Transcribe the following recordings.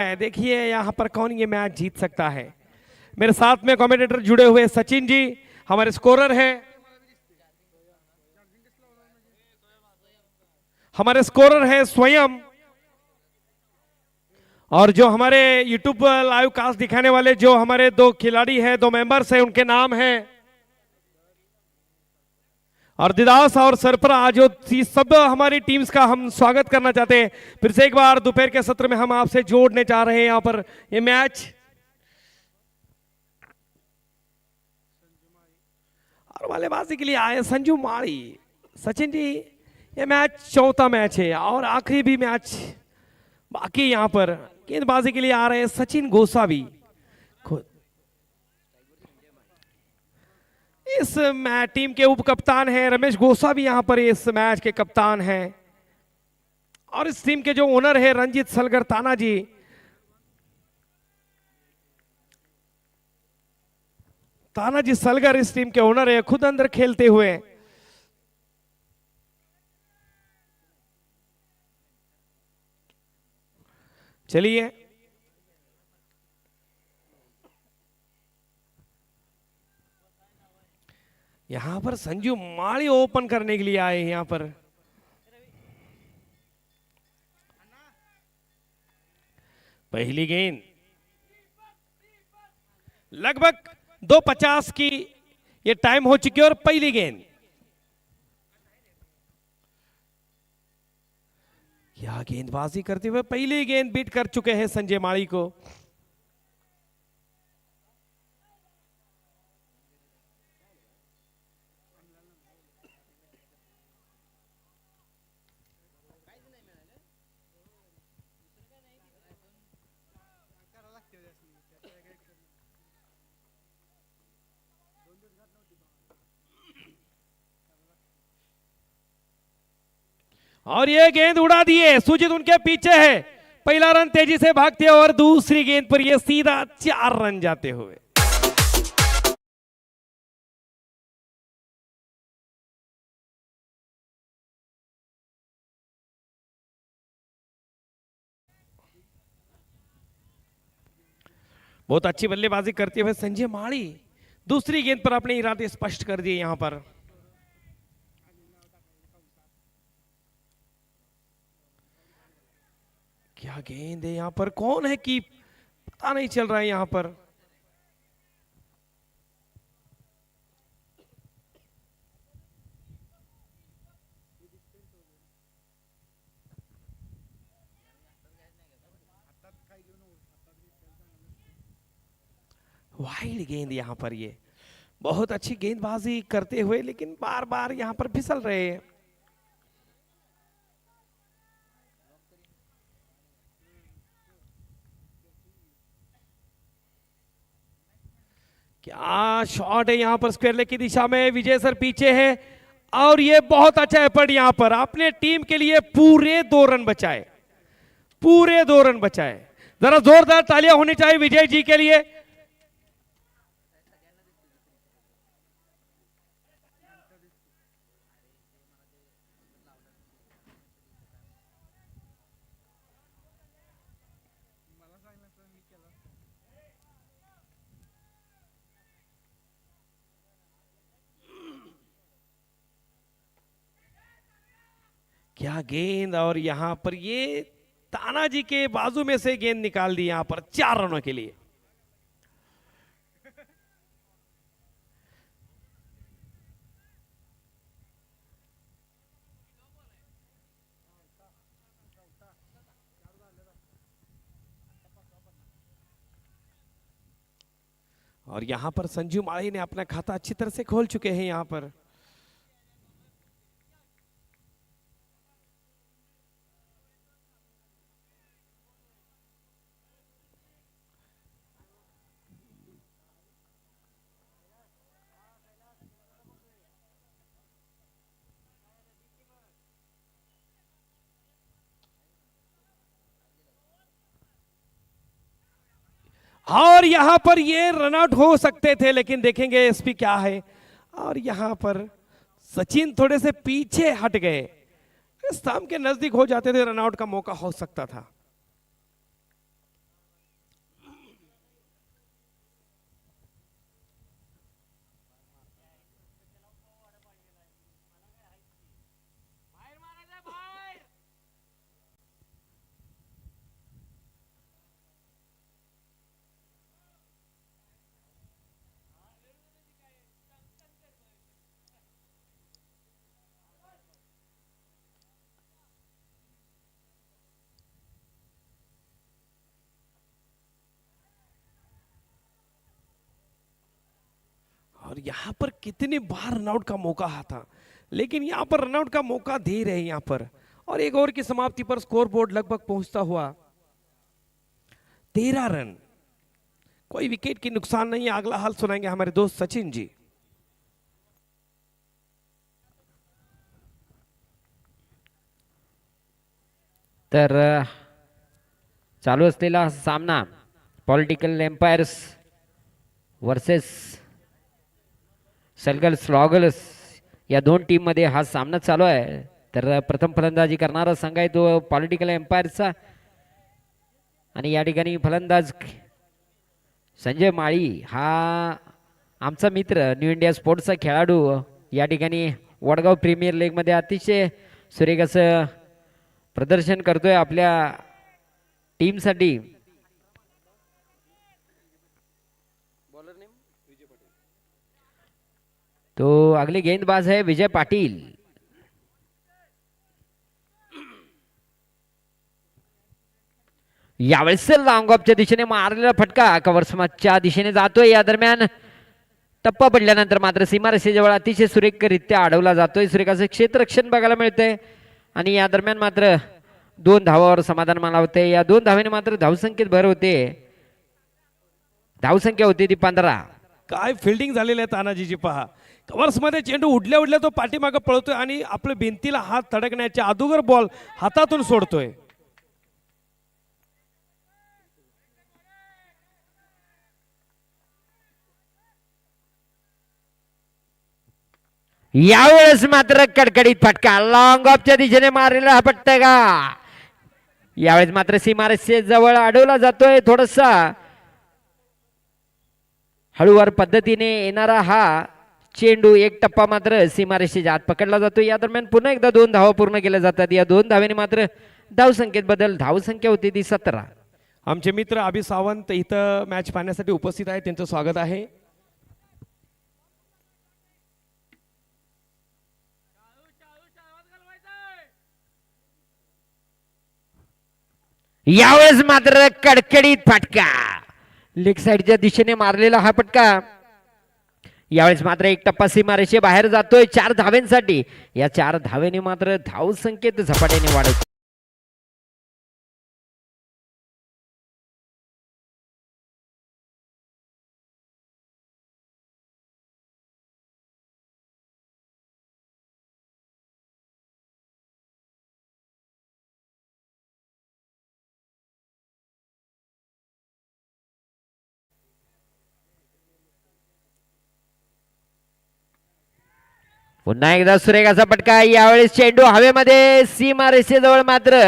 देखिए यहाँ पर कौन ये मैच जीत सकता है। मेरे साथ में कमेंटेटर जुड़े हुए सचिन जी हमारे स्कोरर है, हमारे स्कोरर है स्वयं, और जो हमारे यूट्यूब लाइव कास्ट दिखाने वाले जो हमारे दो खिलाड़ी हैं, दो मेंबर्स हैं, उनके नाम हैं और दिदास और सरफराज, जो सब हमारी टीम्स का हम स्वागत करना चाहते हैं। फिर से एक बार दोपहर के सत्र में हम आपसे जोड़ने चाह रहे हैं यहाँ पर ये मैच। और बल्लेबाजी के लिए आए संजू माड़ी। सचिन जी ये मैच चौथा मैच है और आखिरी भी मैच बाकी। यहाँ पर गेंदबाजी के लिए आ रहे हैं सचिन गोसावी। इस मैच टीम के उप कप्तान हैं रमेश गोसावी, यहाँ पर इस मैच के कप्तान हैं। और इस टीम के जो ओनर है रंजीत सलगर ताना जी। तानाजी सलगर इस टीम के ओनर है, खुद अंदर खेलते हुए। चलिए यहां पर संजू माड़ी ओपन करने के लिए आए हैं। यहां पर पहली गेंद लगभग 2:50 की ये टाइम हो चुकी है और पहली गेंद यह गेंदबाजी करते हुए पहली गेंद बीट कर चुके हैं संजय माड़ी को। और ये गेंद उड़ा दिए, सुजीत उनके पीछे है। पहला रन तेजी से भागते और दूसरी गेंद पर ये सीधा 4 रन जाते हुए। बहुत अच्छी बल्लेबाजी करते हुए संजय माड़ी दूसरी गेंद पर अपने इरादे स्पष्ट कर दिए। यहां पर क्या गेंद है, यहां पर कौन है कि पता नहीं चल रहा है। यहां पर वाइड गेंद, यहां पर ये बहुत अच्छी गेंदबाजी करते हुए लेकिन बार बार यहां पर फिसल रहे हैं। क्या शॉट है यहां पर स्क्वायर लेग की दिशा में। विजय सर पीछे है और ये बहुत अच्छा एफर्ट यहां पर अपने टीम के लिए। पूरे 2 रन बचाए, पूरे 2 रन बचाए। जरा जोरदार तालियां होनी चाहिए विजय जी के लिए। क्या गेंद, और यहां पर ये तानाजी के बाजू में से गेंद निकाल दी यहां पर 4 रनों के लिए। और यहां पर संजू माड़ी ने अपना खाता अच्छी तरह से खोल चुके हैं। यहां पर और यहां पर ये रन आउट हो सकते थे लेकिन देखेंगे एसपी क्या है। और यहां पर सचिन थोड़े से पीछे हट गए, स्टंप के नजदीक हो जाते थे, रन आउट का मौका हो सकता था। यहाँ पर कितनी बार रनआउट का मौका था, लेकिन यहाँ पर रनआउट का मौका दे रहे हैं यहाँ पर। और एक ओवर की समाप्ति पर स्कोर बोर्ड लगभग पहुंचता हुआ 13 रन, कोई विकेट की नुकसान नहीं है। अगला हाल सुनाएंगे हमारे दोस्त सचिन जी। तर चालू असलेला सामना पॉलिटिकल एम्पायर्स वर्सेस सलगल स्लॉगल्स या दोन टीम मध्ये हा सामना चालू आहे। तर प्रथम फलंदाजी करणारा संघ आहे तो पॉलिटिकल एम्पायर्सचा आणि या ठिकाणी फलंदाज संजय माळी हा आमचा मित्र न्यू इंडिया स्पोर्ट्सचा खेळाडू या ठिकाणी वडगाव प्रीमियर लीग मध्ये अतिशय सुरेख असं प्रदर्शन करतोय आपल्या टीमसाठी। तो अगले गेंदबाज है विजय पाटिल। यावेळेस लॉंग ऑफच्या दिशेने मारलेला फटका कव्हर स्मॅचच्या दिशेने जातोय। या दरम्यान टप्पा पडल्यानंतर मात्र सीमारेषेजवळ अतिशय सुरेखरित्या अडवला जातोय। सुरेख असं क्षेत्ररक्षण बघायला मिळतंय आणि या दरम्यान मात्र 2 धावावर समाधान मानावते। या 2 धावेने मात्र धावसंख्येत भर होते। धावसंख्या होती ती 15। काय फिल्डिंग झालेली आहे तानाजीची पहा, कव्हर्स मध्ये चेंडू उडल्या उडल्या तो पाठीमागे पळतोय आणि आपल्या भिंतीला हात थडकण्याच्या अगोदर बॉल हातातून सोडतोय। यावेळेस मात्र कडकडीत फटका लॉंग ऑफच्या दिशेने मारलेला हा फटका यावेळेस मात्र सीमारेषे जवळ अडवला जातोय। थोडासा हळूवार पद्धतीने येणारा हा चेंडू एक टप्पा मात्र सीमारेषेच्या आत पकडला जातो। या दरम्यान पुन्हा एकदा 2 धावा पूर्ण केल्या जातात। या 2 धावेने मात्र धावसंख्येत बदल, धावसंख्या होती ती 17। आमचे मित्र अभि सावंत इथं मॅच पाहण्यासाठी उपस्थित आहे, त्यांचं स्वागत आहे। यावेळेस मात्र कडकडीत फटका लेग साइडच्या दिशेने मारलेला हा फटका यावेळेस मात्र एक टप्पा सीमारेषे बाहेर जातोय 4 धावेंसाठी। या 4 धावेने मात्र धावसंख्येत झपाट्याने वाढत। पुन्हा एकदा सुरेख असा फटका। यावेळेस चेंडू हवेमध्ये सीमारेषेजवळ मात्र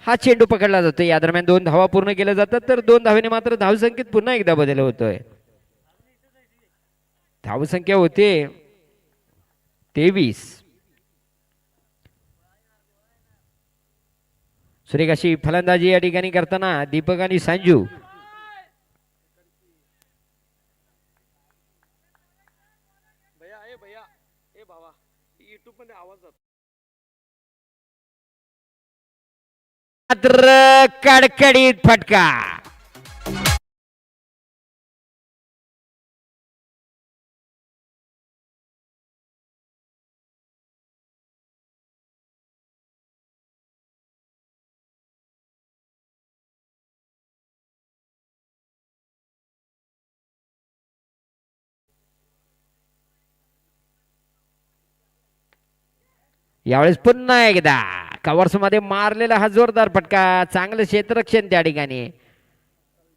हा चेंडू पकडला जातो। या दरम्यान 2 धावा पूर्ण केल्या जातात। तर 2 धावेने मात्र धावसंख्येत पुन्हा एकदा बदल होतोय। धावसंख्या होते 23। सुरेख अशी फलंदाजी या ठिकाणी करताना दीपक आणि संजू। मात्र कडकडीत फटका यावेळेस पुन्हा एकदा कव्हर्स मध्ये मारलेला हा जोरदार फटका। चांगलं क्षेत्ररक्षण त्या ठिकाणी।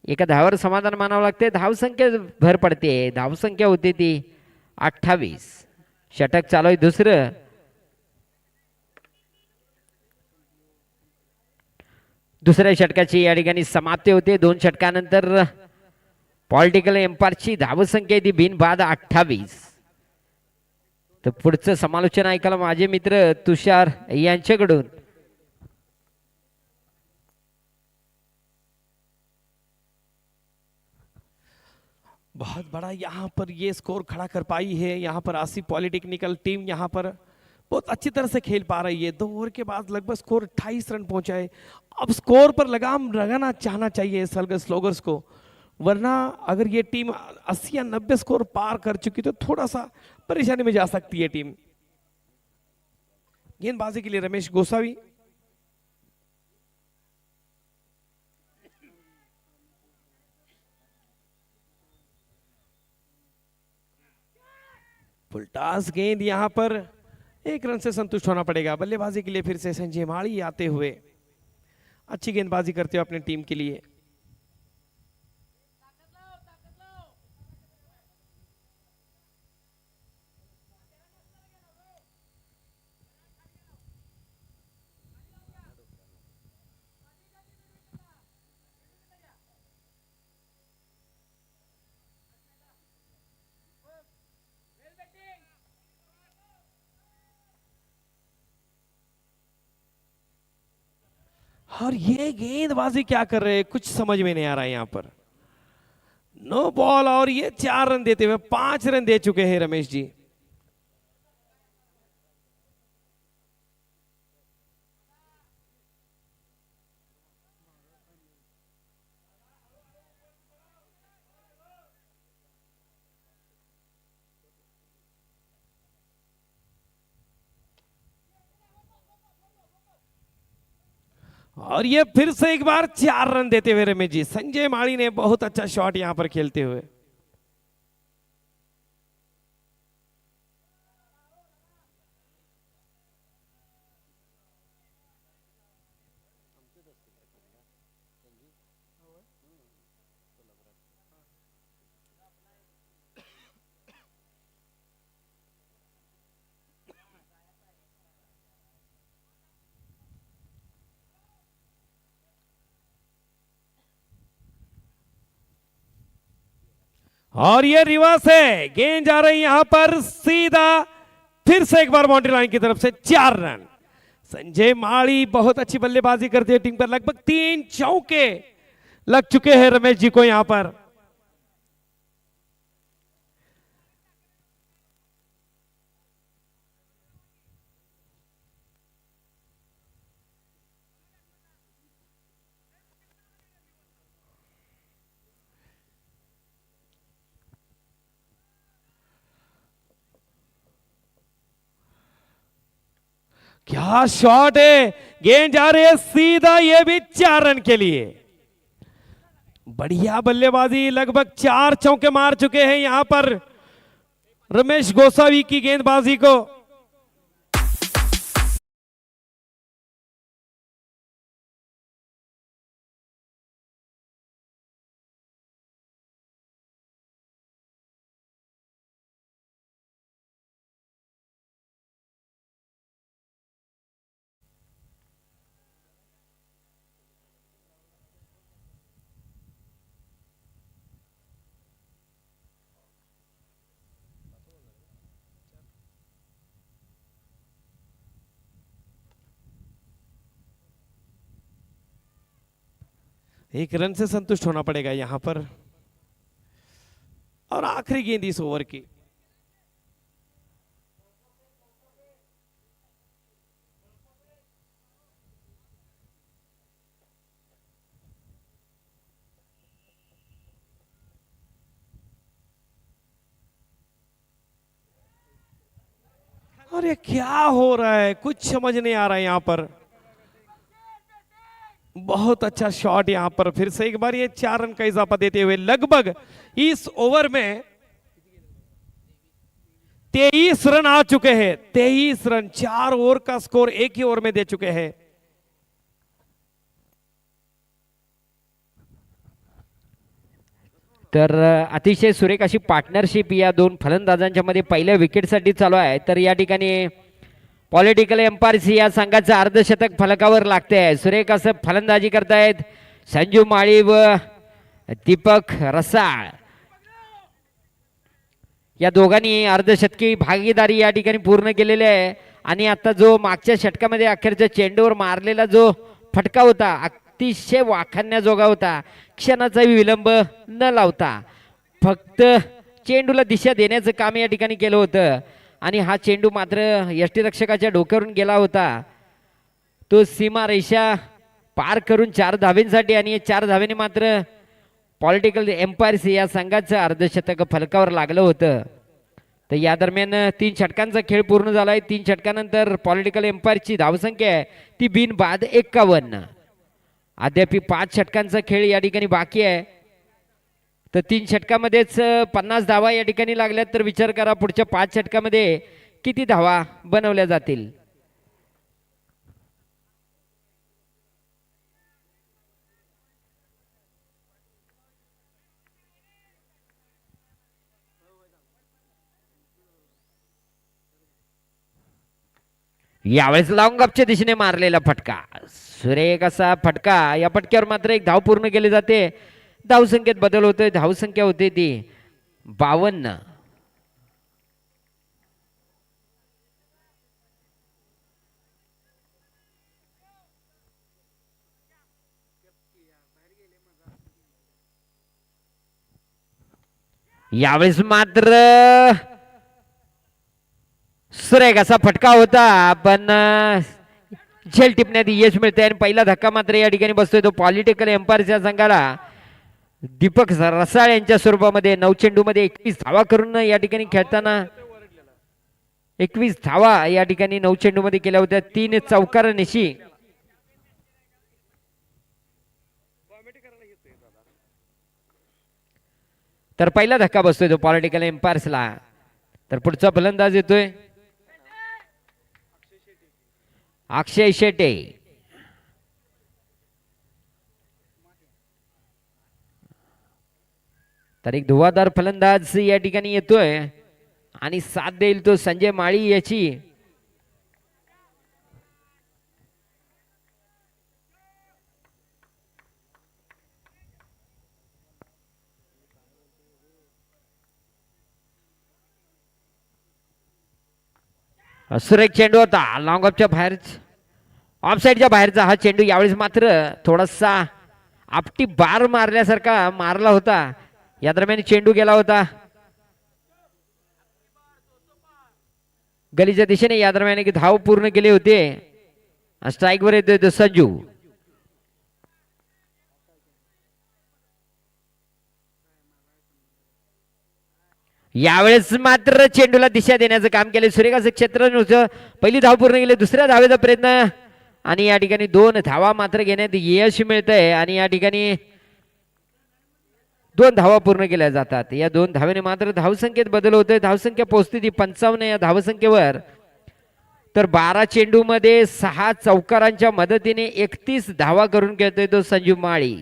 एका धावावर समाधान मानावं लागते। धावसंख्या भर पडते। धावसंख्या होती ती 28। षटक चालू आहे दुसरं। दुसऱ्या षटकाची या ठिकाणी समाप्ती होते। 2 षटकानंतर पॉलिटिकल एम्पायरची धावसंख्या ती बिनबाद 28। तर पुढचं समालोचन ऐकायला माझे मित्र तुषार यांच्याकडून। बहुत बड़ा यहाँ पर ये स्कोर खड़ा कर पाई है। यहाँ पर आसी पॉलिटेक्निकल टीम यहाँ पर बहुत अच्छी तरह से खेल पा रही है। 2 ओवर के बाद लगभग स्कोर 28 रन पहुंचा है। अब स्कोर पर लगाम लगाना चाहना चाहिए सलगल स्लोगर्स को। वरना अगर ये टीम 80 या 90 स्कोर पार कर चुकी तो थोड़ा सा परेशानी में जा सकती है टीम। गेंदबाजी के लिए रमेश गोसावी। फुलटास गेंद यहां पर 1 रन से संतुष्ट होना पड़ेगा। बल्लेबाजी के लिए फिर से संजय माली आते हुए अच्छी गेंदबाजी करते हुए अपनी टीम के लिए। और ये गेंदबाजी क्या कर रहे हैं कुछ समझ में नहीं आ रहा है यहां पर। नो बॉल और ये 4 रन देते हुए 5 रन दे चुके हैं रमेश जी। और ये फिर से एक बार 4 रन देते हुए रमेश जी। संजय माली ने बहुत अच्छा शॉट यहां पर खेलते हुए। और ये रिवर्स है, गेंद जा रही यहां पर सीधा फिर से एक बार बाउंड्री लाइन की तरफ से 4 रन। संजय माली बहुत अच्छी बल्लेबाजी करते हैं। टीम पर लगभग 3 चौके लग चुके हैं रमेश जी को यहां पर। क्या शॉट है, गेंद जा रही है सीधा, ये भी 4 रन के लिए। बढ़िया बल्लेबाजी, लगभग 4 चौके मार चुके हैं यहां पर रमेश गोसावी की गेंदबाजी को। एक रन से संतुष्ट होना पड़ेगा यहां पर। और आखिरी गेंद इस ओवर की। और ये क्या हो रहा है, कुछ समझ नहीं आ रहा है यहां पर। बहुत अच्छा शॉट यहां पर, फिर से एक बार ये 4 रन का इजाफा देते हुए लगभग इस ओवर में 23 रन आ चुके हैं। 23 रन, 4 ओवर का स्कोर एक ही ओवर में दे चुके हैं। तर अतिशय सुरेख अशी पार्टनरशिप या दोन फलंदाजांच्या मध्ये पहिल्या विकेटसाठी चालू आहे। तर या ठिकाणी पॉलिटिकल एम्पायर्स या संघाचं अर्धशतक फलकावर लागते आहे। सुरेख असं फलंदाजी करतायत संजू माळी व दीपक रसाळ। या दोघांनी अर्धशतकी भागीदारी या ठिकाणी पूर्ण केलेली आहे। आणि आता जो मागच्या षटकामध्ये अखेरच्या चेंडूवर मारलेला जो फटका होता अतिशय वाखाणण्याजोगा होता। क्षणाचा विलंब न लावता फक्त चेंडूला दिशा देण्याचं काम या ठिकाणी केलं होतं। आणि हा चेंडू मात्र यष्टीरक्षकाच्या डोक्यावरून गेला होता। तो सीमा रेषा पार करून 4 धावेंसाठी आणि 4 धावेने मात्र पॉलिटिकल एम्पायर्स या संघाचं अर्धशतक फलकावर लागलं होतं. तर या दरम्यान 3 षटकांचा खेळ पूर्ण झालाय. 3 षटकानंतर पॉलिटिकल एम्पायरची धावसंख्या आहे ती बिनबाद 51. अद्याप 5 षटकांचा खेळ या ठिकाणी बाकी आहे. तर 3 षटकामध्येच 50 धावा या ठिकाणी लागल्यात. तर विचार करा पुढच्या 5 षटकामध्ये किती धावा बनवल्या जातील. यावेळेस लॉंग ऑफच्या दिशेने मारलेला फटका, सुरेख असा फटका. या फटक्यावर मात्र एक धाव पूर्ण केली जाते. धावसंख्येत बदल होतोय. धावसंख्या होते ती 52. यावेळेस मात्र सुरेख असा फटका होता पण झेल टिपण्यात यश मिळते आणि पहिला धक्का मात्र या ठिकाणी बसतोय तो पॉलिटिकल एम्पायरच्या संघाला. दीपक रसाळ यांच्या स्वरूपामध्ये 9 चेंडूमध्ये 21 धावा करून या ठिकाणी खेळताना 21 धावा या ठिकाणी 9 चेंडूमध्ये केल्या होत्या. 3 चौकारानिशी. तर पहिला धक्का बसतोय तो पॉलिटिकल एम्पायर्सला. तर पुढचा फलंदाज येतोय अक्षय शेटे. तर एक धुवाधार फलंदाज या ठिकाणी येतोय आणि साथ देईल तो संजय माळी याची. सुरेख चेंडू होता लॉंग ऑफच्या बाहेर, ऑफ साईडच्या बाहेरचा हा चेंडू. यावेळेस मात्र थोडासा आपटी बार मारल्यासारखा मारला होता. या दरम्यान चेंडू गेला होता गलीच्या दिशेने. या दरम्यान एक धाव पूर्ण केले होते. स्ट्राईक वर येतोय तो संजू. यावेळेस मात्र चेंडूला दिशा देण्याचं काम केले सूर्यकांत क्षेत्र नव्हतं. पहिली धाव पूर्ण केली. दुसऱ्या धावेचा प्रयत्न आणि या ठिकाणी 2 धावा मात्र घेण्यात यश मिळतंय आणि या ठिकाणी 2 धावा पूर्ण केल्या जातात. या 2 धावेने मात्र धावसंख्येत बदल होतोय. धावसंख्या पोहोचते ती 55 या धावसंख्येवर. तर 12 चेंडू मध्ये 6 चौकारांच्या मदतीने 31 धावा करून खेळतोय तो संजू माळी.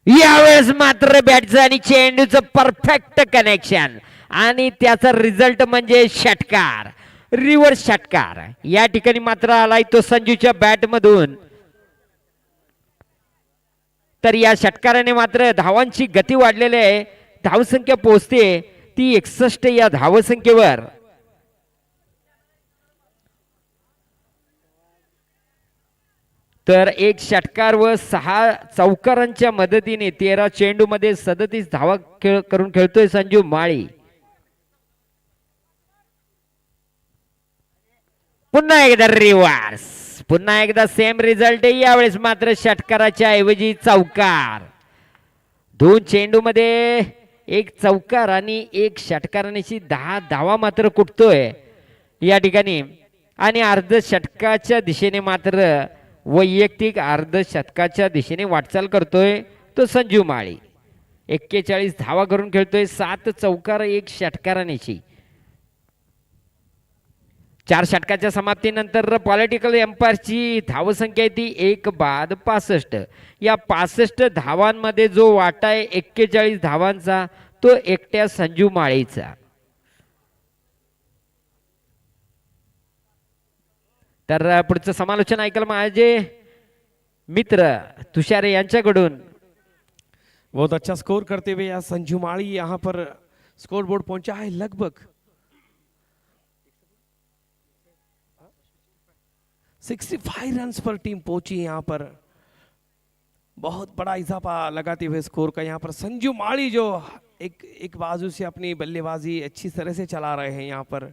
यावेळेस मात्र बॅटचं आणि चेंडूचं परफेक्ट कनेक्शन आणि त्याचा रिझल्ट म्हणजे षटकार, रिव्हर्स षटकार. या ठिकाणी मात्र आलाय तो संजूच्या बॅट मधून. तर या षटकाराने मात्र धावांची गती वाढलेली आहे. धावसंख्या पोहोचते ती 61 या धावसंख्येवर. तर एक षटकार व 6 चौकारांच्या मदतीने 13 चेंडू मध्ये 37 धावा करून खेळतोय संजू माळी. पुन्हा एकदा रिव्हर्स, पुन्हा एकदा सेम रिझल्ट. यावेळेस मात्र षटकाराच्या ऐवजी चौकार. 2 चेंडू मध्ये 1 चौकार आणि 1 षटकारानेशी 10 धावा मात्र कुटतोय या ठिकाणी. आणि अर्ध षटकाच्या दिशेने मात्र वैयक्तिक अर्धशतकाच्या दिशेने वाटचाल करतोय तो संजू माळी. 41 धावा करून खेळतोय. 7 चौकार 1 षटकारानेची. 4 षटकाच्या समाप्तीनंतर पॉलिटिकल एम्पायरची धावसंख्या ती 1 बाद 65. या 65 धावांमध्ये जो वाटा आहे 41 धावांचा तो एकट्या संजू माळीचा. तर पुढचं समालोचन ऐकायला माझे मित्र तुषार यांच्याकडून. बहुत अच्छा स्कोर करते हुए संजू माड़ी यहाँ पर स्कोर बोर्ड पहुंचा है. लगभग 65 रन्स पर टीम पहुंची यहाँ पर. बहुत बड़ा इजाफा लगाते हुए स्कोर का यहाँ पर संजू माड़ी जो एक बाजू से अपनी बल्लेबाजी अच्छी तरह से चला रहे हैं यहाँ पर।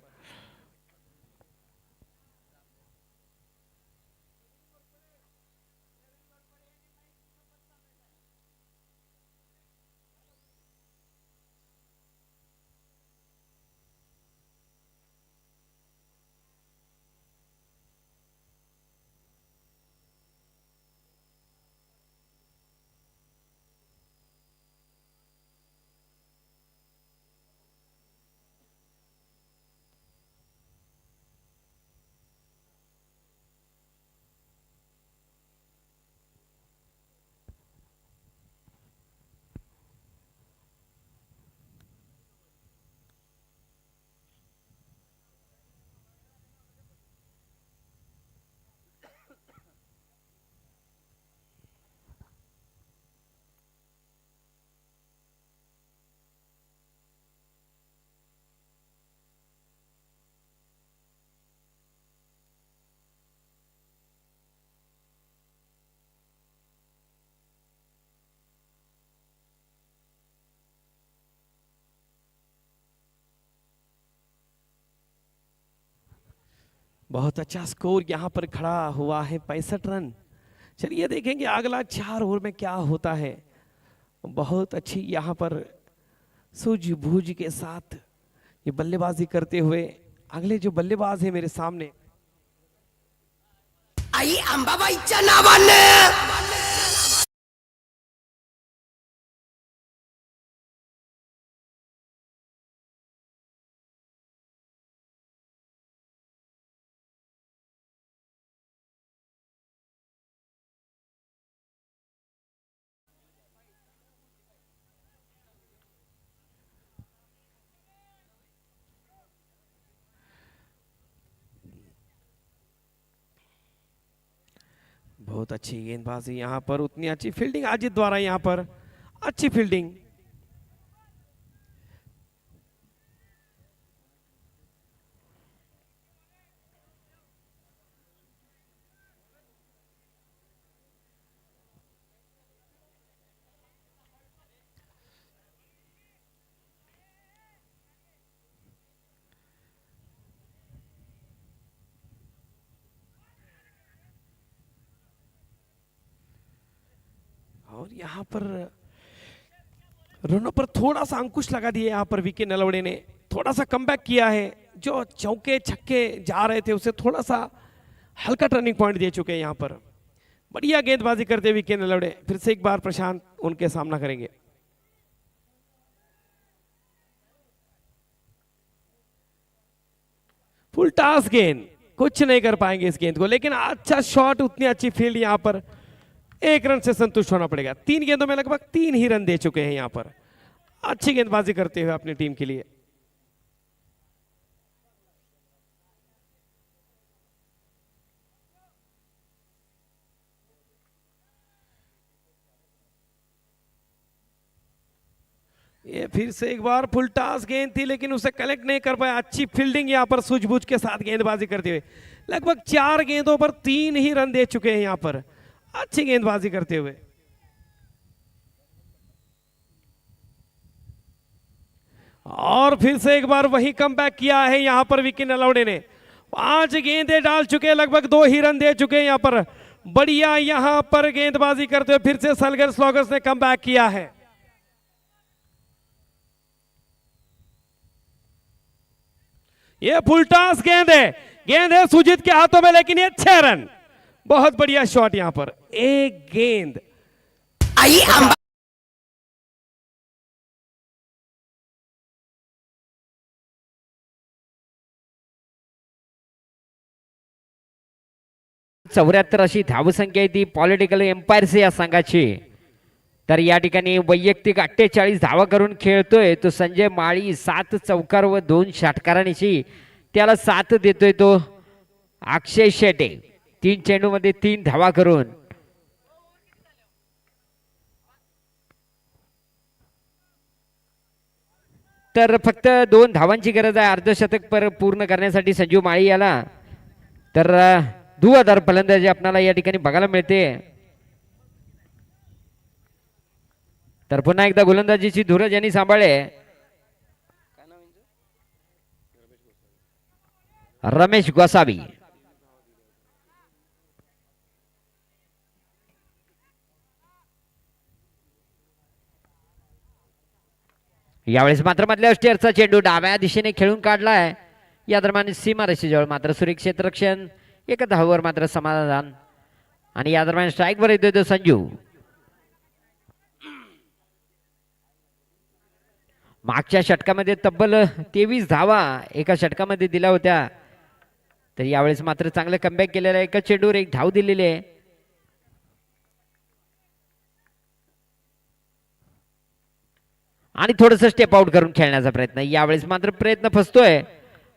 बहुत अच्छा स्कोर यहाँ पर खड़ा हुआ है, 65 रन। चलिए देखेंगे अगला 4 ओवर में क्या होता है। बहुत अच्छी यहाँ पर सूझबूझ के साथ ये बल्लेबाजी करते हुए अगले जो बल्लेबाज है मेरे सामने, आई अंबाबाईच्या नावाने बहुत अच्छी गेंदबाजी यहाँ पर, उतनी अच्छी फील्डिंग अजित द्वारा, यहाँ पर अच्छी फील्डिंग। और यहाँ पर रनों पर थोड़ा सा अंकुश लगा दिए यहाँ पर विके नलवड़े ने, थोड़ा सा कमबैक किया है। जो चौके छक्के जा रहे थे उसे थोड़ा सा हल्का टर्निंग पॉइंट दे चुके हैं यहाँ पर। बढ़िया गेंदबाजी करते विके नलवड़े, फिर से एक बार प्रशांत उनके सामना करेंगे। फुल टास गेंद, कुछ नहीं कर पाएंगे इस गेंद को, लेकिन अच्छा शॉट, उतनी अच्छी फील्ड यहाँ पर। 1 रन से संतुष्ट होना पड़ेगा। 3 गेंदों में लगभग 3 ही रन दे चुके हैं यहाँ पर, अच्छी गेंदबाजी करते हुए अपनी टीम के लिए। ये फिर से एक बार फुल टास गेंद थी, लेकिन उसे कलेक्ट नहीं कर पाया। अच्छी फील्डिंग यहाँ पर सूझबूझ के साथ गेंदबाजी करते हुए, लगभग 4 गेंदों पर 3 ही रन दे चुके हैं यहाँ पर, अच्छी गेंदबाजी करते हुए। और फिर से एक बार वही कमबैक किया है यहाँ पर विकी नलवड़े ने। 5 गेंदें डाल चुके, लगभग 2 ही रन दे चुके हैं यहाँ पर। बढ़िया यहाँ पर गेंदबाजी करते हुए फिर से सलगर स्लॉगर्स ने कमबैक किया है। ये फुल टॉस गेंद है सुजीत के हाथों में, लेकिन ये 6 रन। बहुत बढ़िया शॉट यहां पर, एक गेंद। आई अंबा चौऱ्याहत्तर अशी धावसंख्या आहे ती पॉलिटिकल एम्पायर्स या संघाची। तर या ठिकाणी वैयक्तिक 48 धावा करून खेळतोय तो संजय माळी, 7 चौकार व 2 षटकारांची त्याला साथ देतोय तो अक्षय शेटे, 3 चेंडूमध्ये 3 धावा करून। तर फक्त 2 धावांची गरज आहे अर्धशतक पूर्ण करण्यासाठी संजू माळी याला। तर धुवाधार फलंदाजी आपल्याला या ठिकाणी बघायला मिळते। तर पुन्हा एकदा गोलंदाजीची धुरच यांनी सांभाळले. रमेश गोसावी. यावेळेस मात्र मधल्या स्टेअरचा चेंडू डाव्या दिशेने खेळून काढलाय. या दरम्यान सीमारेषेजवळ मात्र सुरेख क्षेत्ररक्षण, एका धावावर मात्र समाधान. आणि या दरम्यान स्ट्राईकवर येतोय तो संजू. मागच्या षटकामध्ये तब्बल 23 धावा एका षटकामध्ये दिल्या होत्या. तर यावेळेस मात्र चांगलं कमबॅक केलेलं आहे. एका चेंडूवर एक धाव दिलेली आहे. आणि थोडस स्टेप आउट करून खेळण्याचा प्रयत्न. यावेळेस मात्र प्रयत्न फसतोय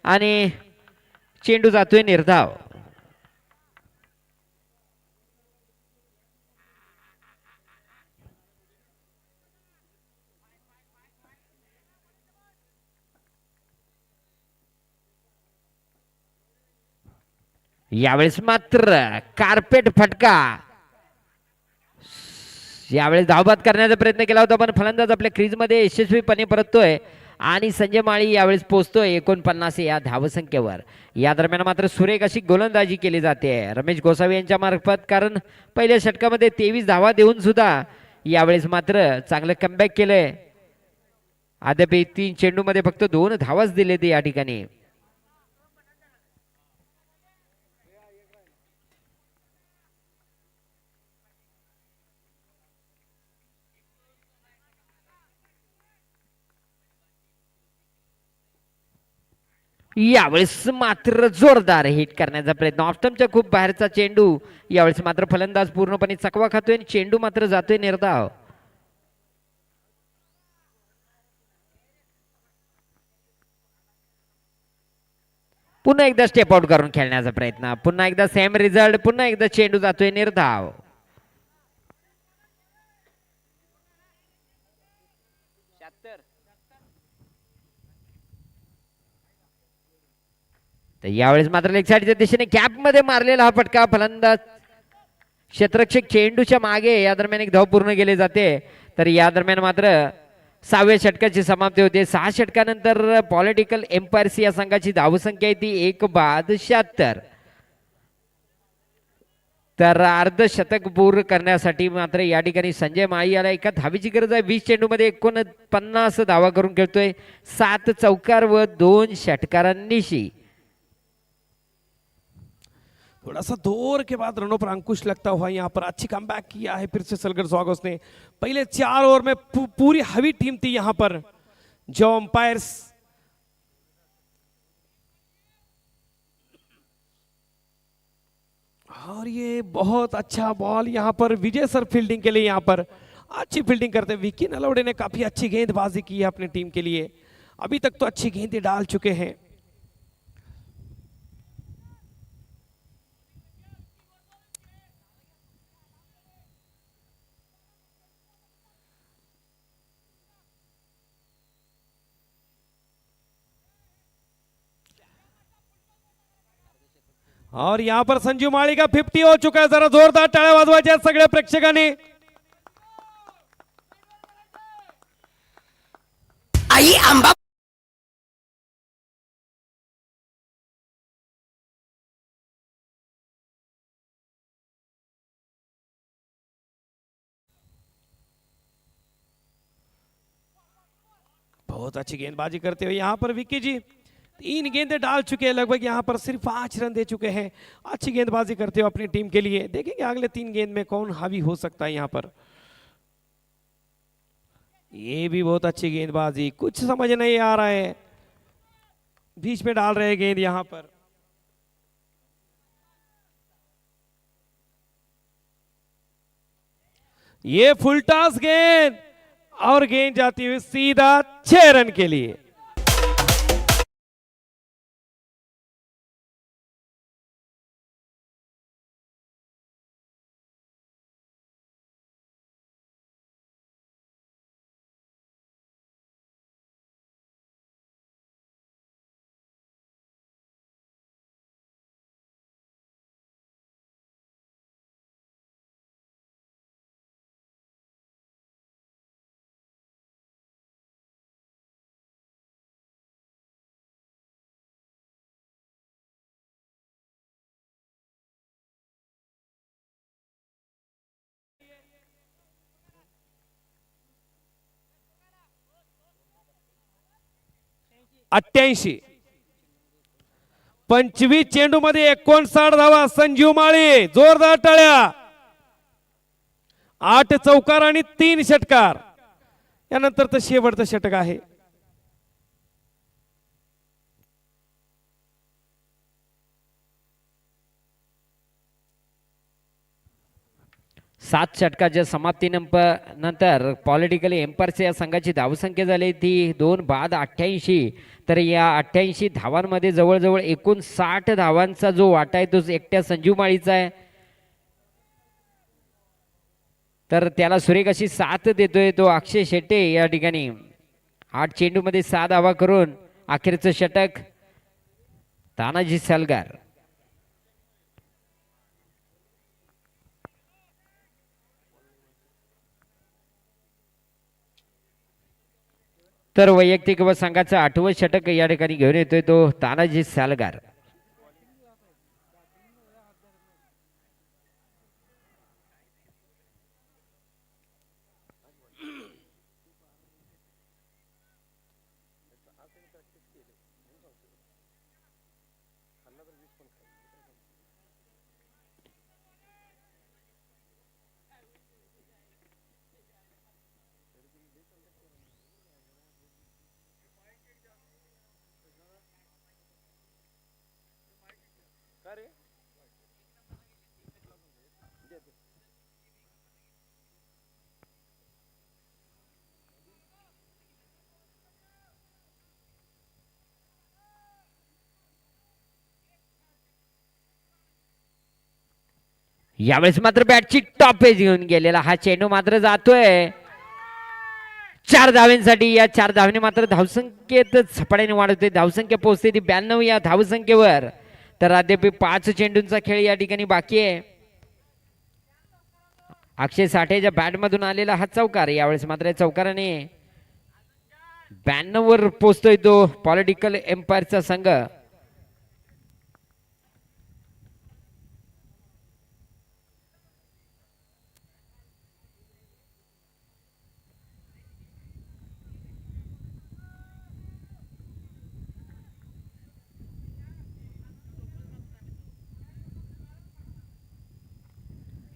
आणि चेंडू जातोय निर्धाव. यावेळेस मात्र कार्पेट फटका. यावेळेस धावबाद करण्याचा प्रयत्न केला होता पण फलंदाज आपल्या क्रीजमध्ये यशस्वीपणे परततोय आणि संजय माळी यावेळेस पोहोचतोय 49 या धावसंख्येवर. या दरम्यान मात्र सुरेख अशी गोलंदाजी केली जाते रमेश गोसावी यांच्या मार्फत, कारण पहिल्या षटकामध्ये 23 धावा देऊन सुद्धा यावेळेस मात्र चांगलं कमबॅक केलंय. अद्याप 3 चेंडूमध्ये फक्त 2 धावाच दिले ते या ठिकाणी. यावेळेस मात्र जोरदार हिट करण्याचा प्रयत्न. ऑफ्टमच्या खूप बाहेरचा चेंडू. यावेळेस मात्र फलंदाज पूर्णपणे चकवा खातोय आणि चेंडू मात्र जातोय निर्धाव. पुन्हा एकदा स्टेप आउट करून खेळण्याचा प्रयत्न. पुन्हा एकदा सेम रिझल्ट. पुन्हा एकदा चेंडू जातोय निर्धाव. तर यावेळेस मात्र लेग साईडच्या दिशेने कॅप मध्ये मारलेला हा फटका. फलंदाज क्षेत्ररक्षक चेंडूच्या मागे. या दरम्यान एक धाव पूर्ण केली जाते. तर या दरम्यान मात्र 6व्या षटकाची समाप्ती होते. 6 षटकानंतर पॉलिटिकल एम्पायर्स या संघाची धावसंख्या आहे ती 1 बाद 76. तर अर्धशतक पूर्ण करण्यासाठी मात्र या ठिकाणी संजय माळी याला एका धावीची गरज आहे. 20 चेंडूमध्ये 49 धावा करून खेळतोय. 7 चौकार व 2 षटकारांनीशी. थोड़ा सा दौर के बाद रनों पर अंकुश लगता हुआ यहाँ पर अच्छी कमबैक किया है फिर से सलगर स्वागत ने. पहले 4 ओवर में पूरी हवी टीम थी यहाँ पर. जो अंपायर्स और ये बहुत अच्छा बॉल यहाँ पर विजय सर फील्डिंग के लिए यहाँ पर अच्छी फील्डिंग करते. विकी नलवड़े ने काफी अच्छी गेंदबाजी की है अपनी टीम के लिए. अभी तक तो अच्छी गेंदें डाल चुके हैं. और यहां पर संजू माळी का 50 हो चुका है. जरा जोरदार टाळ्या वाजवायच्या सगळ्या प्रेक्षकांनी. आई अंबा बहुत अच्छी गेंदबाजी करते हुए यहां पर विक्की जी 3 गेंदें डाल चुके हैं लगभग. यहां पर सिर्फ 5 रन दे चुके हैं. अच्छी गेंदबाजी करते हुए अपनी टीम के लिए. देखेंगे अगले 3 गेंद में कौन हावी हो सकता है यहां पर. ये भी बहुत अच्छी गेंदबाजी. कुछ समझ नहीं आ रहा है. बीच में डाल रहे गेंद यहां पर. ये फुल टॉस गेंद और गेंद जाती हुई सीधा 6 रन के लिए. 88. 25 चेंडू मध्ये 59 धावा. संजीव माळी जोरदार टाळ्या. 8 चौकार आणि 3 षटकार. यानंतर तर शेवटचं षटक आहे. सात षटकाच्या समाप्तीनंतर पॉलिटिकल एम्पायर्स या संघाची धावसंख्या झाली ती 2 बाद 88. तर या 88 धावांमध्ये जवळजवळ एकूण 60 धावांचा जो वाटा आहे तो एकट्या संजीव माळीचा आहे. तर त्याला सुरेख अशी साथ देतोय तो अक्षय शेट्टे या ठिकाणी. 8 चेंडूमध्ये 6 धावा करून अखेरचं षटक तानाजी सलगर. तर वैयक्तिक व संघाचं 8वं षटक या ठिकाणी घेऊन येतोय तो तानाजी सालगार. यावेळेस मात्र बॅटची टॉपेज घेऊन गेलेला हा चेंडू मात्र जातोय 4 धावांसाठी. या 4 धावांनी मात्र धावसंख्येत झपाट्याने वाढवते. धावसंख्या पोहोचते ती 92 या धावसंख्येवर. तर अद्याप 5 चेंडूंचा खेळ या ठिकाणी बाकी आहे. अक्षय साठेच्या बॅट मधून आलेला हा चौकार. यावेळेस मात्र या चौकाराने 92 वर पोहोचतोय तो पॉलिटिकल एम्पायरचा संघ.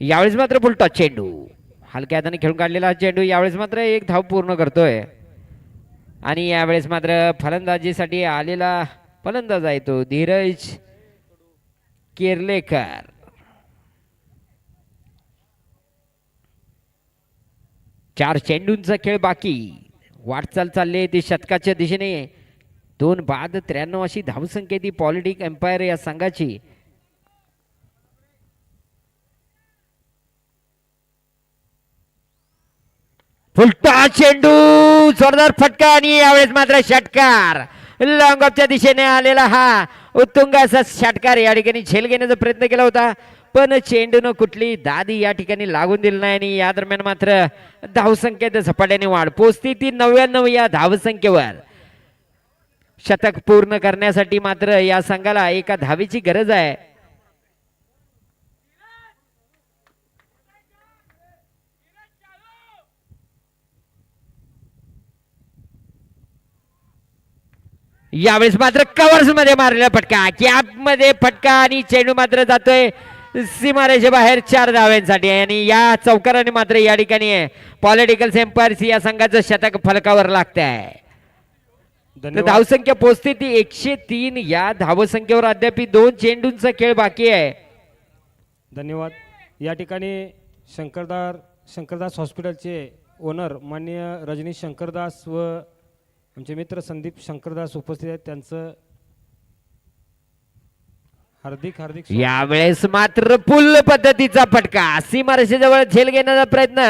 यावेळेस मात्र फुलटॉस चेंडू हलक्या हाताने खेळून काढलेला हा चेंडू यावेळेस मात्र 1 धाव पूर्ण करतोय. आणि यावेळेस मात्र फलंदाजीसाठी आलेला फलंदाज आहे तो धीरज केर्लेकर. चार चेंडूंचा खेळ बाकी. वाटचाल चालली ती शतकाच्या दिशेने. 2 बाद 93 अशी धावसंख्या ती पॉलिटिक एम्पायर या संघाची. फुलटॉस चेंडू जोरदार फटका आणि यावेळेस मात्र षटकार. लॉंग ऑफच्या दिशेने आलेला हा उत्तुंग असा षटकार. या ठिकाणी झेल घेण्याचा प्रयत्न केला होता पण चेंडूनं कुठली दादी या ठिकाणी लागून दिली नाही. आणि या दरम्यान मात्र धावसंख्येत झपाट्याने वाढ पोहोचती ती 99 या धावसंख्येवर. शतक पूर्ण करण्यासाठी मात्र या संघाला एका धावेची गरज आहे. यावेळेस मात्र कव्हर्स मध्ये मारलेला फटका. कॅप मध्ये फटका आणि चेंडू मात्र जातोय सीमारेषे बाहेर 4 धावांसाठी. आणि या चौकाराने मात्र या ठिकाणी पॉलिटिकल एम्पायर्स या संघाचं शतक फलकावर लागत आहे. धावसंख्या पोहोचते ती 103 या धावसंख्येवर. अद्याप 2 चेंडूंचा खेळ बाकी आहे. धन्यवाद. या ठिकाणी शंकरदास हॉस्पिटलचे ओनर माननीय रजनीश शंकरदास व आमचे मित्र संदीप शंकरदास उपस्थित आहेत. त्यांचं हार्दिक यावेळेस मात्र पुल पद्धतीचा फटका. सीमारेषेजवळ झेल घेण्याचा प्रयत्न.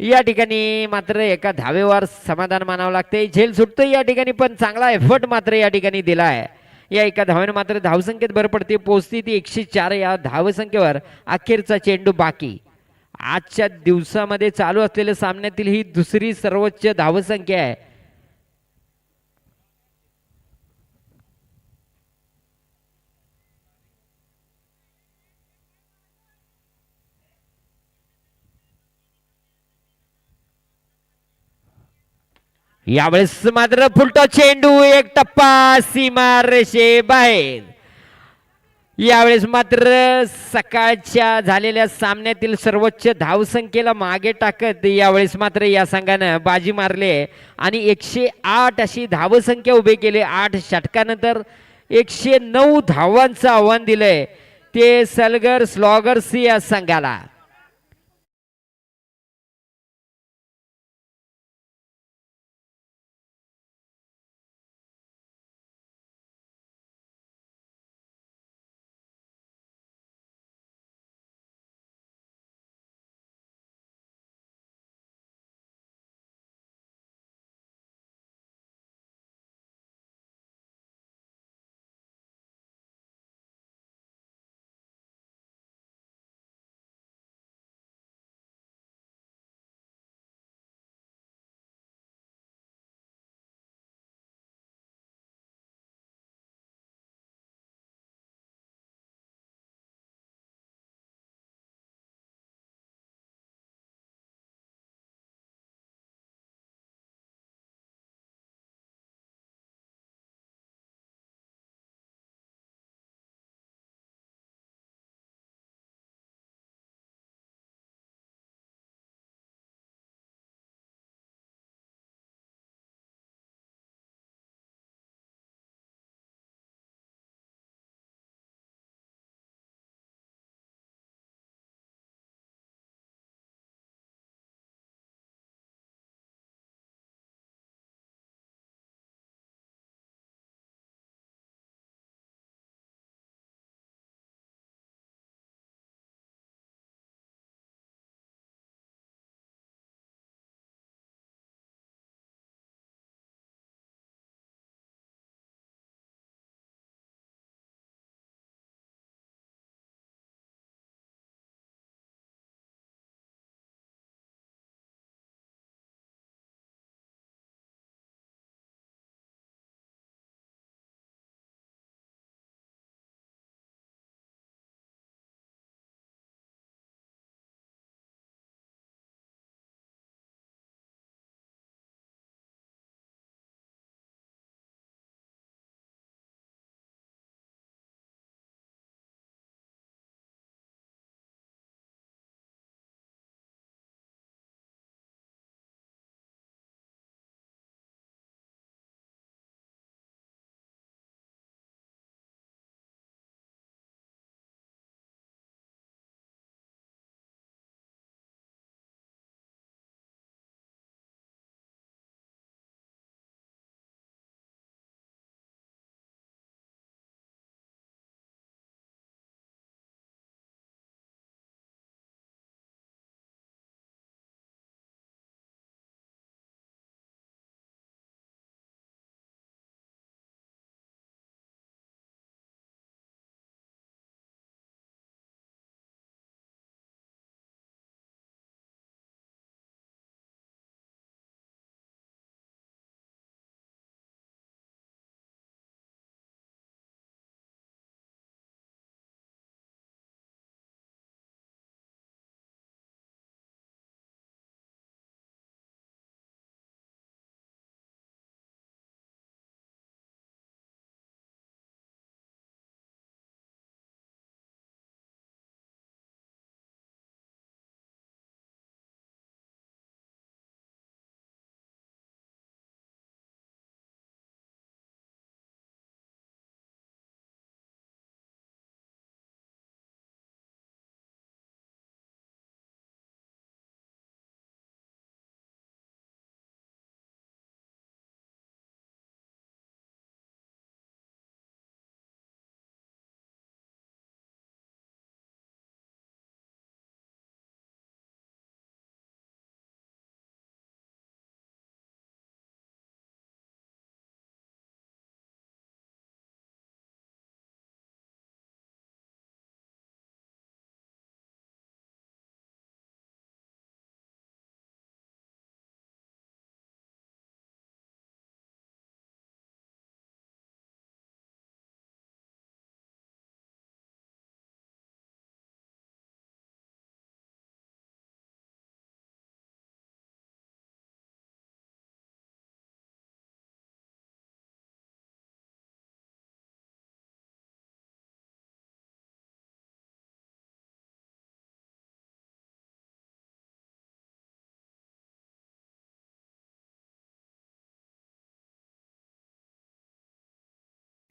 या ठिकाणी मात्र एका धावेवर समाधान मानावं लागते. झेल सुटतो या ठिकाणी पण चांगला एफर्ट मात्र या ठिकाणी दिला आहे. या एका धावेने मात्र धावसंख्येत भर पडते. पोहोचती ती 104 या धावसंख्येवर. अखेरचा चेंडू बाकी. आजच्या दिवसामध्ये चालू असलेल्या सामन्यातील ही दुसरी सर्वोच्च धावसंख्या आहे. यावेळेस मात्र फुलटॉ चेंडू एक टप्पा सीमा रेषे बाहेर. यावेळेस मात्र सकाळच्या झालेल्या सामन्यातील सर्वोच्च धावसंख्येला मागे टाकत यावेळेस मात्र या संघानं बाजी मारली आणि 108 अशी धावसंख्या उभी केली. 8 षटकानंतर 109 धावांचं आव्हान दिलंय ते सलगर स्लॉगर्स या संघाला.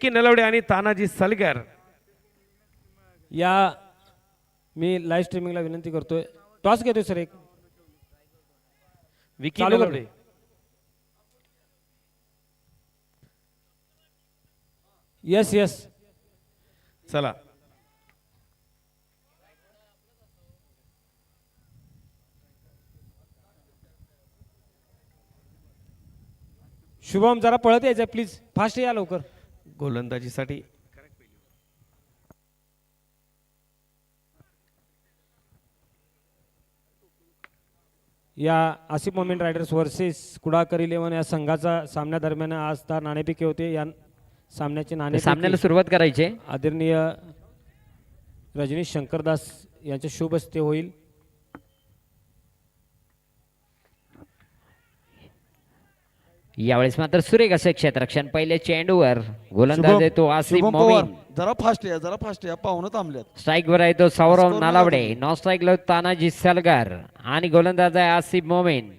की नलवडे आणि तानाजी सलगर. या मी लाईव्ह स्ट्रीमिंगला विनंती करतोय. टॉस घेतोय सर एक. विकी चालू नलवडे. Yes yes. चला शुभम जरा पळत यायचं प्लीज. फास्ट या लवकर. गोलंदाजीसाठी या Asif moment riders versus Kudakar 11 या संघाचा सामन्या दरम्यान आज 10 नाणेफेकी होते. या सामन्याचे सामन्याला नाणेफेकी सुरुवात करायची आहे. आदरणीय रजनीश शंकरदास यांच्या शुभ हस्ते होईल. यावेळेस मात्र सुरेख असे क्षेत्ररक्षण पहिले चेंडूवर गोलंदाज शुभम- आहे तो आसिफ शुभम पवार मोमीन. जरा फास्ट या पाहुणं थांबल्यात. स्ट्राईक वर आहे तो सौरव स्कोर नालावडे. बघा नॉन स्ट्राईक ला तानाजी सलगर आणि गोलंदाज आहे आसिफ मोमीन.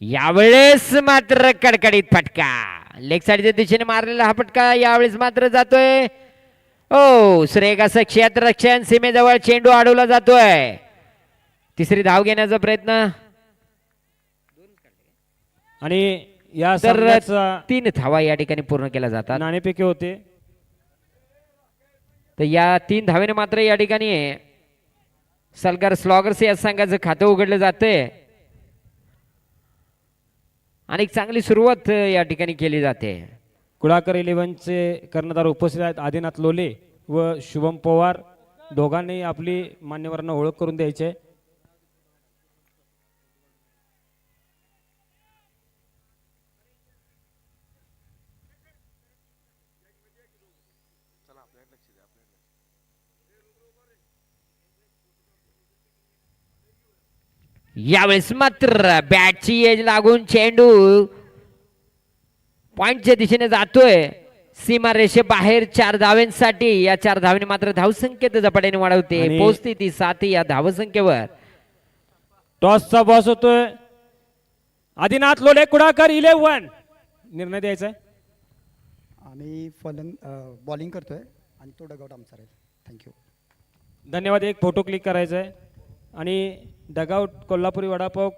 यावेळेस मात्र कडकडीत फटका लेग साईडच्या दिशेने मारलेला हा फटका यावेळेस मात्र जातोय. ओ सुरेख असं क्षेत्ररक्षण सीमेजवळ चेंडू अडवला जातोय. तिसरी धाव घेण्याचा प्रयत्न आणि या तर सामन्याचा 3 धावा या ठिकाणी पूर्ण केल्या जातात. नाणेफेकी होते. तर या 3 धावेने मात्र या ठिकाणी सलगर स्लॉगर्स या संघाचं खातं उघडलं जातंय आणि एक चांगली सुरुवात या ठिकाणी केली जाते. कुडाकर 11चे कर्णधार उपस्थित आहेत. आदिनाथ लोले व शुभम पवार दोघांनी आपली मान्यवरांना ओळख करून द्यायची आहे. यावेळेस मात्र बॅटची एज लागून चेंडू पॉइंटच्या दिशेने जातोय. सीमारेषे बाहेर 4 धावांसाठी. या 4 धावांनी मात्र धावसंख्येत झपाट्याने वाढवते. आणि- पोहोचते ती 7 या धावसंख्येवर. टॉसचा बॉस होतोय आदिनाथ लोले. कुडाकर 11 निर्णय द्यायचा आहे. आम्ही बॉलिंग करतोय आणि तो डगआउट आमचा राहील. थँक्यू. धन्यवाद. एक फोटो क्लिक करायचा आहे आणि डगआउट कोल्हापुरी वडापाव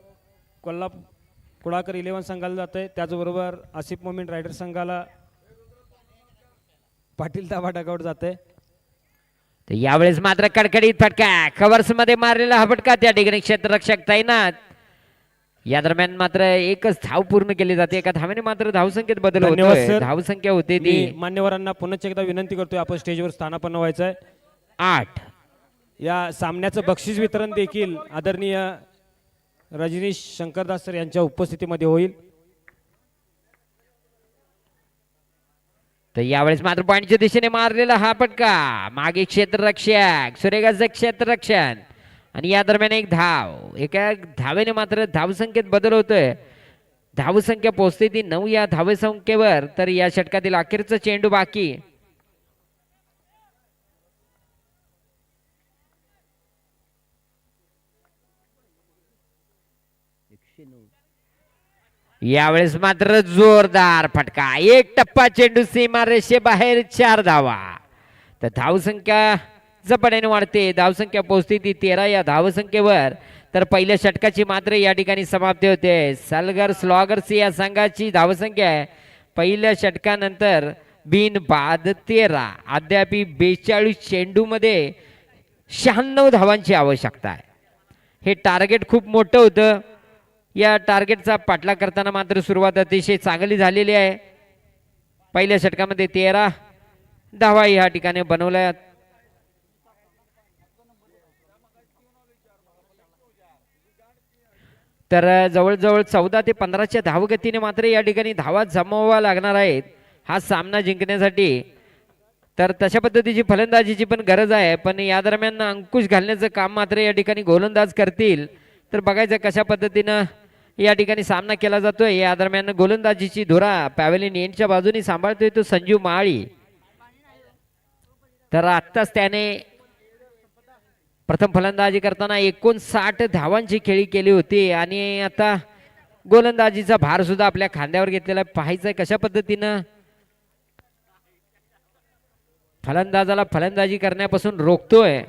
कुडाकर 11 संघाला जात आहे. त्याचबरोबर आसिफ मोमीन रायडर संघाला पाटील दाबा डगआउट जात आहे. तर यावेळेस मात्र कडकडीत फटका कव्हर्स मध्ये मारलेला हा फटका त्या ठिकाणी क्षेत्ररक्षक तैनात. या दरम्यान मात्र एकच धाव पूर्ण केली जाते. एका धावेने मात्र धावसंख्येत बदल धन्यवाद होतोय. सर. धावसंख्या होते ती मी मान्यवरांना पुन्हा एकदा विनंती करतोय आपण स्टेजवर स्थानापन्न व्हायचं आहे. 8. या सामन्याचं बक्षीस वितरण देखील आदरणीय रजनीश शंकरदास सर यांच्या उपस्थितीमध्ये होईल. तर यावेळेस मात्र पॉइंटच्या दिशेने मारलेला हा फटका मागे क्षेत्ररक्षक सुरेगाचं क्षेत्ररक्षण आणि या दरम्यान एक धाव. एका धावेने मात्र धावसंख्येत बदल होतोय. धावसंख्या पोहोचते ती 9 या धावसंख्येवर. तर या षटकातील अखेरचा चेंडू बाकी. यावेळेस मात्र जोरदार फटका. एक टप्पा चेंडू सीमारेषे बाहेर 4 धावा. तर धावसंख्या झपाट्याने वाढते. धावसंख्या पोहोचते ती 13 या धावसंख्येवर. तर पहिल्या षटकाची मात्र या ठिकाणी समाप्ती होते. सलगर स्लॉगर्स या संघाची धावसंख्या आहे पहिल्या षटकानंतर बिन बाद 13. अद्याप 42 चेंडू मध्ये 96 धावांची आवश्यकता आहे. हे टार्गेट खूप मोठं होतं. या टार्गेटचा पाठलाग करताना मात्र सुरुवात अतिशय चांगली झालेली आहे. पहिल्या षटकामध्ये 13 धावा या ठिकाणी बनवल्या. तर जवळजवळ 14 ते 15च्या धावगतीने मात्र या ठिकाणी धावा जमवाव्या लागणार आहेत हा सामना जिंकण्यासाठी. तर तशा पद्धतीची फलंदाजीची पण गरज आहे. पण या दरम्यान अंकुश घालण्याचं काम मात्र या ठिकाणी गोलंदाज करतील. तर बघायचं कशा पद्धतीनं या ठिकाणी सामना केला जातोय. या दरम्यान गोलंदाजीची धुरा पॅव्हेलियन एंडच्या बाजूने सांभाळतोय तो संजू माळी. तर आत्ताच त्याने प्रथम फलंदाजी करताना 59 धावांची खेळी केली होती आणि आता गोलंदाजीचा भार सुद्धा आपल्या खांद्यावर घेतलेला आहे. पाहायचंय कशा पद्धतीनं फलंदाजाला फलंदाजी करण्यापासून रोखतोय.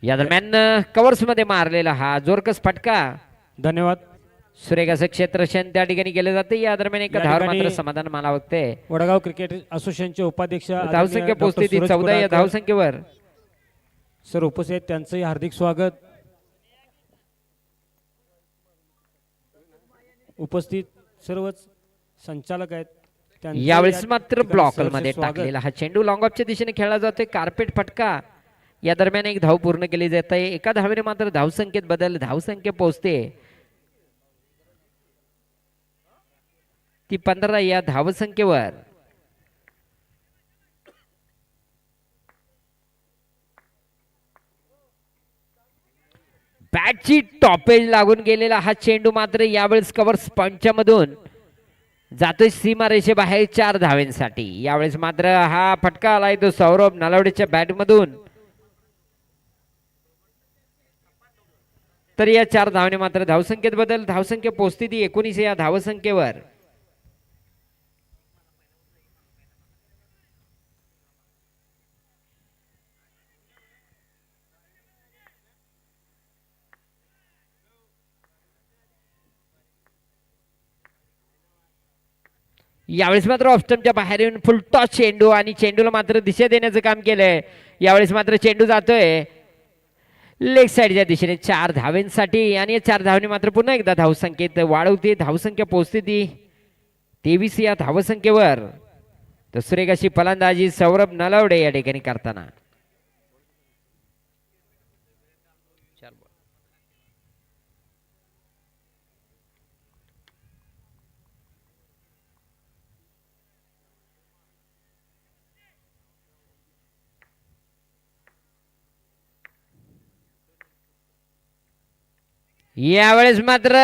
या दरम्यान कव्हर्स मध्ये मारलेला हा जोरकस फटका. धन्यवाद. सुरेख असं क्षेत्ररक्षण त्या ठिकाणी केलं जाते. या दरम्यान एका या धावावर ठिकाणी मात्र समाधान मला वाटते. वडगाव क्रिकेट असोसिएशनचे उपाध्यक्ष आदरणीय धावसंख्या डॉक्टर पोहोचते ती सूरज 14 या कुडाळकर धावसंख्येवर. सर उपस्थित आहेत, त्यांचंही हार्दिक स्वागत. उपस्थित सर्वच संचालक आहेत, त्यांचंही यावेळेस या मात्र ठिकाणी ब्लॉकर सहर्ष मध्ये स्वागत. टाकलेला हा चेंडू लॉंग ऑफच्या दिशेने खेळला जातोय. कार्पेट फटका. या दरम्यान एक धाव पूर्ण केली जात आहे. एका धावेने मात्र धावसंख्येत बदल. धावसंख्या पोहोचते ती 15 या धावसंख्येवर. बॅटची टॉपेज लागून गेलेला हा चेंडू मात्र यावेळेस कव्हर स्पंचच्या मधून जातोय सीमारेषेबाहेर 4 धावेंसाठी. यावेळेस मात्र हा फटका आलाय तो सौरभ नलावडेच्या बॅट मधून. तर या 4 धावने मात्र धावसंख्येत बदल. धावसंख्या पोहोचते ती 19 या धावसंख्येवर. यावेळेस मात्र ऑफस्टमच्या बाहेर येऊन फुलटॉस चेंडू आणि चेंडूला मात्र दिशा देण्याचं काम केलंय. यावेळेस मात्र चेंडू जातोय लेग साईडच्या दिशेने 4 धावेंसाठी आणि या 4 धावने मात्र पुन्हा एकदा धावसंख्येत वाढवते. धावसंख्या पोहोचते ती 23 या धावसंख्येवर. दुसरे कशी फलंदाजी सौरभ नलावडे या ठिकाणी करताना. यावेळेस मात्र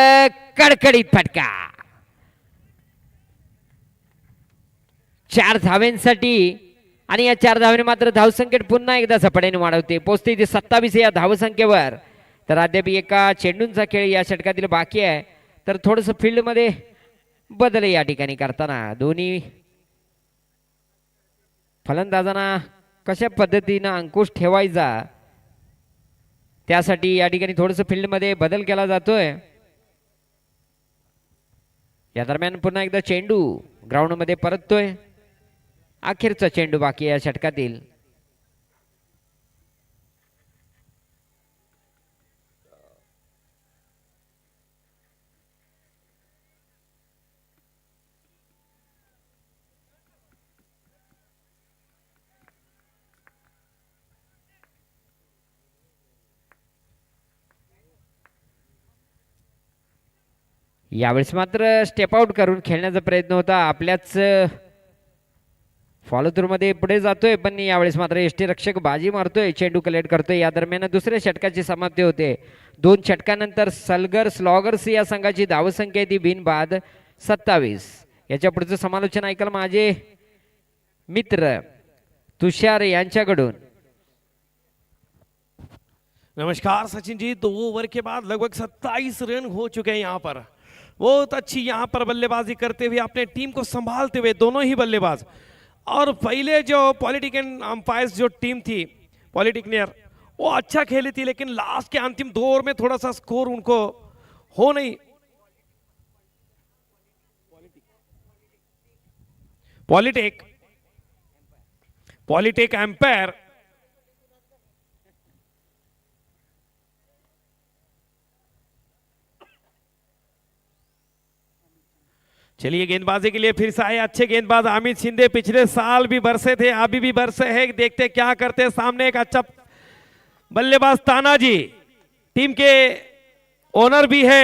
कडकडीत फटका. 4 धावेंसाठी आणि या 4 धावेने मात्र धावसंख्येत पुन्हा एकदा झपाट्याने वाढवते. पोहोचते ते 27 या धावसंख्येवर. तर अद्याप एका चेंडूंचा खेळ या षटकातील बाकी आहे. तर थोडस फील्ड मध्ये बदल या ठिकाणी करताना दोन्ही फलंदाजांना कशा पद्धतीनं अंकुश ठेवायचा त्यासाठी या ठिकाणी थोडस फील्ड मध्ये बदल केला जातोय. या दरम्यान पुन्हा एकदा चेंडू ग्राउंड मध्ये परततोय. अखेरचा चेंडू बाकी या षटकातील. यावेळेस मात्र स्टेप आउट करून खेळण्याचा प्रयत्न होता. आपल्याच फॉलो थ्रू मध्ये पुढे जातोय पण यावेळेस मात्र यष्टीरक्षक बाजी मारतोय. चेंडू कलेक्ट करतोय. या दरम्यान दुसऱ्या षटकाची समाप्ती होते. 2 षटकानंतर सलगर स्लॉगर्स या संघाची धावसंख्या ती बिनबाद 27. याच्या पुढचं समालोचन ऐकाल माझे मित्र तुषार यांच्याकडून. नमस्कार सचिन जी. 2 ओवर के बाद लगभग 27 रन हो चुके हैं यहाँ पर. बहुत अच्छी यहाँ पर बल्लेबाजी करते हुए अपने टीम को संभालते हुए दोनों ही बल्लेबाज. और पहले जो पॉलिटिकल अंपायर्स जो टीम थी पॉलिटिकनियर वो अच्छा खेली थी, लेकिन लास्ट के अंतिम 2 ओवर में थोड़ा सा स्कोर उनको हो नहीं. पॉलिटिक एम्पायर चलिए गेंदबाजी के लिए फिर से आए अच्छे गेंदबाज अमित शिंदे. पिछले साल भी बरसे थे, अभी भी बरसे हैं. देखते क्या करते हैं. सामने एक अच्छा बल्लेबाज तानाजी टीम के ओनर भी है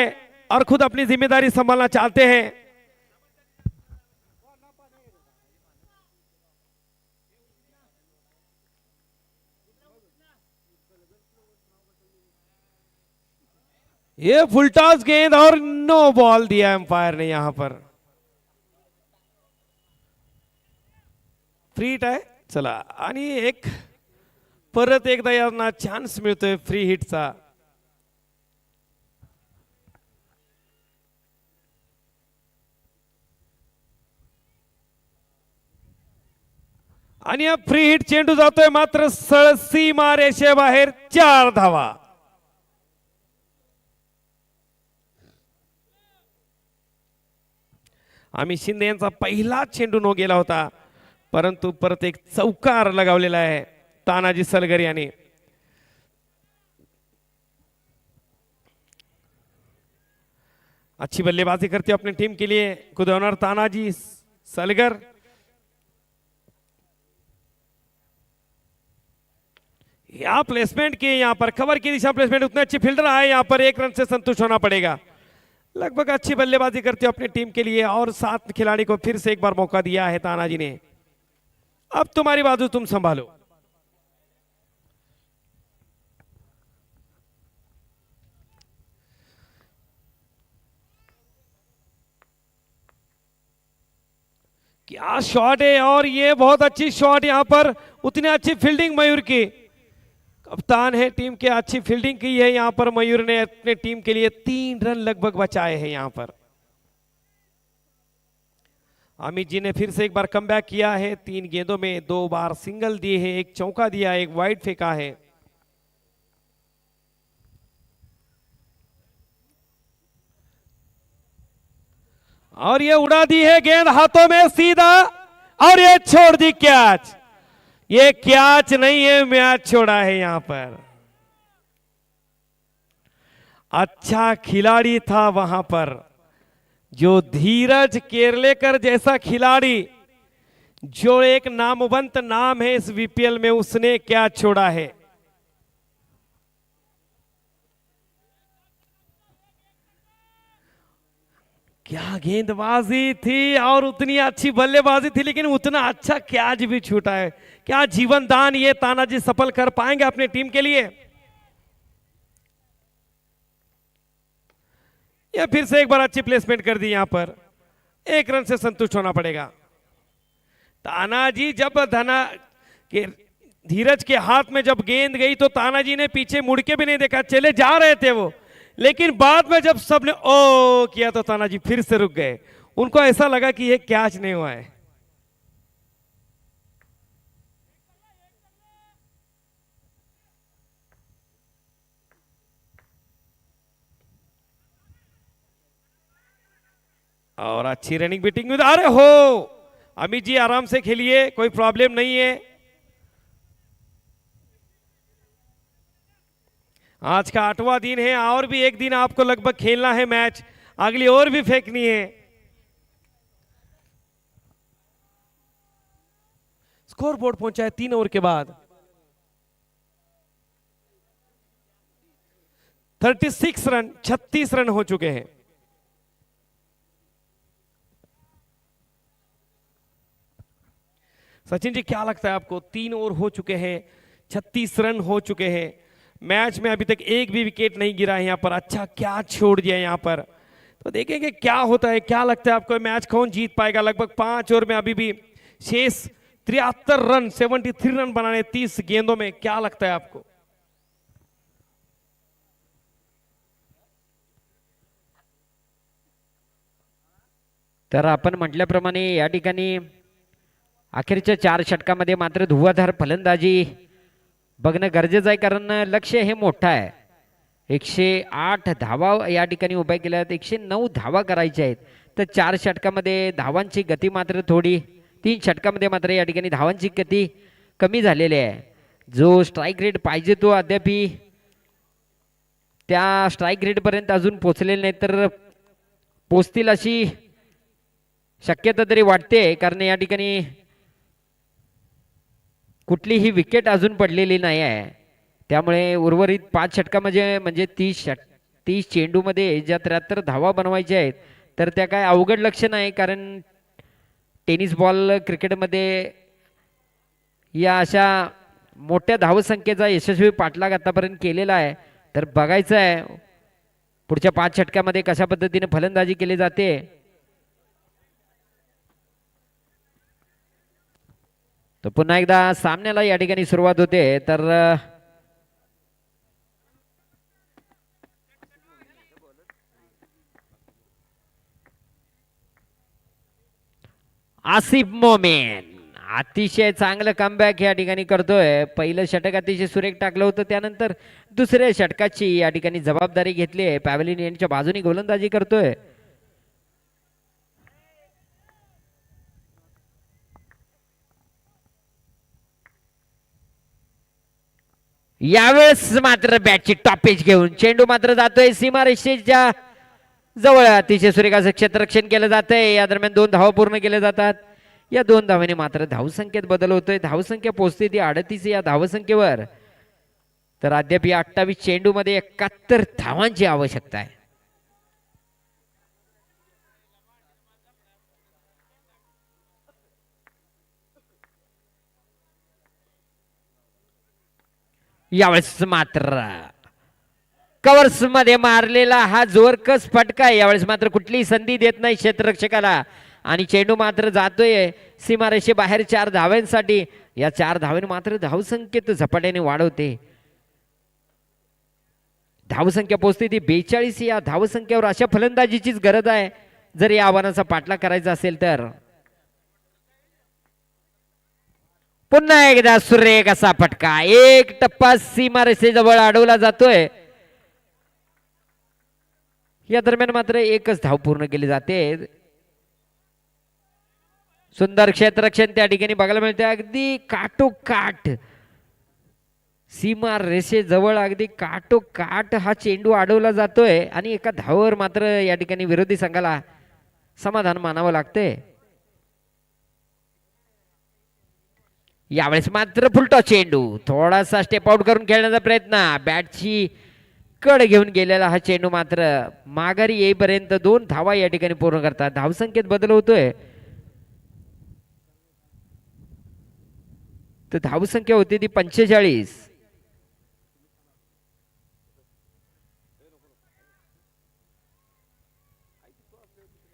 और खुद अपनी जिम्मेदारी संभालना चाहते हैं. ये फुलटॉस गेंद और नो बॉल दिया एम्पायर ने यहां पर. फ्री हिट आहे. चला आणि एक परत एकदा यांना चान्स मिळतोय फ्री हिटचा. आणि हा फ्री हिट चेंडू जातोय मात्र सीमा रेषेबाहेर 4 धावा. आम्ही शिंदे यांचा पहिला चेंडू नो गेला होता, परंतु परत एक चौकार लगावलेला आहे तानाजी सलगर यांनी. अच्छी बल्लेबाजी करते अपनी टीम के लिए खुद ऑनर तानाजी सलगर. या प्लेसमेंट की यहाँ पर कवर की दिशा प्लेसमेंट उतने अच्छी फील्डर आए, यहाँ पर 1 रन से संतुष्ट होना पड़ेगा. लगभग अच्छी बल्लेबाजी करते हो अपनी टीम के लिए और 7 खिलाड़ी को फिर से एक बार मौका दिया है तानाजी ने. अब तुम्हारी बाजू तुम संभालो. क्या शॉट है और ये बहुत अच्छी शॉट यहां पर. उतनी अच्छी फील्डिंग मयूर की. कप्तान है टीम के, अच्छी फील्डिंग की है यहां पर मयूर ने. अपने टीम के लिए 3 रन लगभग बचाए हैं यहां पर. अमित जी ने फिर से एक बार कमबैक किया है. 3 गेंदों में 2 बार सिंगल दिए हैं, 1 चौका दिया, 1 वाइड फेंका है. और ये उड़ा दी है गेंद हाथों में सीधा और ये छोड़ दी कैच. ये कैच नहीं है, मैच छोड़ा है यहां पर. अच्छा खिलाड़ी था वहां पर जो धीरज केरलेकर जैसा खिलाड़ी, जो एक नामवंत नाम है इस वीपीएल में, उसने कैच छोड़ा है. क्या गेंदबाजी थी और उतनी अच्छी बल्लेबाजी थी, लेकिन उतना अच्छा कैच भी छूटा है. क्या जीवन दान ये तानाजी सफल कर पाएंगे अपनी टीम के लिए. या फिर से एक बार अच्छी प्लेसमेंट कर दी यहां पर. 1 रन से संतुष्ट होना पड़ेगा. तानाजी जब धीरज के हाथ में जब गेंद गई तो तानाजी ने पीछे मुड़ के भी नहीं देखा, चले जा रहे थे वो. लेकिन बाद में जब सबने ओ किया तो तानाजी फिर से रुक गए. उनको ऐसा लगा कि ये कैच नहीं हुआ है. और अच्छी रनिंग बीटिंग में, अरे हो अमित जी आराम से खेलिए, कोई प्रॉब्लम नहीं है. आज का 8वां दिन है और भी एक दिन आपको लगभग खेलना है मैच, अगली और भी फेंकनी है. स्कोर बोर्ड पहुंचा है 3 ओवर के बाद. 36 रन, 36 रन हो चुके हैं. सचिन जी क्या लगता है आपको, 3 ओवर हो चुके हैं, 36 रन हो चुके हैं, मैच में अभी तक एक भी विकेट नहीं गिरा है यहाँ पर. अच्छा क्या छोड़ दिया यहाँ पर. तो देखेंगे क्या होता है. क्या लगता है आपको मैच कौन जीत पाएगा. लगभग 5 ओवर में अभी भी शेष 73 रन, 73 रन बनाने 30 गेंदों में. क्या लगता है आपको. तर आपण म्हटल्याप्रमाणे या ठिकाणी अखेरच्या 4 षटकामध्ये मात्र धुव्वाधार फलंदाजी बघणं गरजेचं आहे, कारण लक्ष्य हे मोठं आहे. 108 धावा या ठिकाणी उभ्या केल्यात, 109 धावा करायच्या आहेत. तर 4 षटकामध्ये धावांची गती मात्र थोडी, 3 षटकामध्ये मात्र या ठिकाणी धावांची गती कमी झालेली आहे. जो स्ट्राईक रेट पाहिजे तो अद्याप त्या स्ट्राईक रेटपर्यंत अजून पोचलेले नाही, तर पोचतील अशी शक्यता तरी वाटते, कारण या ठिकाणी कुठलीही विकेट अजून पडलेली नाही आहे. त्यामुळे उर्वरित 5 षटकामध्ये म्हणजे 30 चेंडूमध्ये ज्या 73 धावा बनवायच्या आहेत, तर त्या काय अवघड लक्ष्य नाही, कारण टेनिस बॉल क्रिकेटमध्ये या अशा मोठ्या धावसंख्येचा यशस्वी पाठलाग आतापर्यंत केलेला आहे. तर बघायचं आहे पुढच्या 5 षटकामध्ये कशा पद्धतीने फलंदाजी केली जाते तर पुन्हा एकदा सामन्याला या ठिकाणी सुरुवात होते. तर आसिफ मोमेन अतिशय चांगलं कमबॅक या ठिकाणी करतोय. पहिलं षटक अतिशय सुरेख टाकलं होतं, त्यानंतर दुसऱ्या षटकाची या ठिकाणी जबाबदारी घेतली आहे. पॅव्हलिन यांच्या बाजूनी गोलंदाजी करतोय. यावेळेस मात्र बॅटची टॉपेज घेऊन चेंडू मात्र जातोय सीमारेषेच्या जवळ. अतिशय सुरेख असं क्षेत्ररक्षण केलं जातंय. या दरम्यान 2 धावा पूर्ण केल्या जातात. या 2 धावांनी मात्र धावसंख्येत बदल होतोय. धावसंख्या पोहोचते ती 38 या धावसंख्येवर. तर अद्याप या 28 चेंडू मध्ये 71 धावांची आवश्यकता आहे. यावेळेस मात्र कव्हर्स मध्ये मारलेला हा जोरकस फटका. यावेळेस मात्र कुठलीही संधी देत नाही क्षेत्ररक्षकाला आणि चेंडू मात्र जातोय सीमारेषे बाहेर 4 धावांसाठी. या 4 धावांनी मात्र धावसंख्येत झपाट्याने वाढवते. धावसंख्या पोहोचते ती 42 या धावसंख्येवर. अशा फलंदाजीचीच गरज आहे जर या आव्हानाचा पाठलाग करायचा असेल तर. पुन्हा एकदा सुरेख असा फटका. एक टप्पा सीमारेषेजवळ अडवला जातोय. या दरम्यान मात्र एकच धाव पूर्ण केली जाते. सुंदर क्षेत्ररक्षण त्या ठिकाणी बघायला मिळते. अगदी काटोकाठ सीमा रेषेजवळ अगदी काटोकाठ हा चेंडू अडवला जातोय आणि एका धावावर मात्र या ठिकाणी विरोधी संघाला समाधान मानावं लागतंय. यावेळेस मात्र फुलटॉ चेंडू. थोडासा स्टेप आउट करून खेळण्याचा प्रयत्न. बॅटची कड घेऊन गेलेला हा चेंडू मात्र माघारी येईपर्यंत 2 धावा या ठिकाणी पूर्ण करतात. धावसंख्येत बदल होतोय. तर धावसंख्या होती ती 45.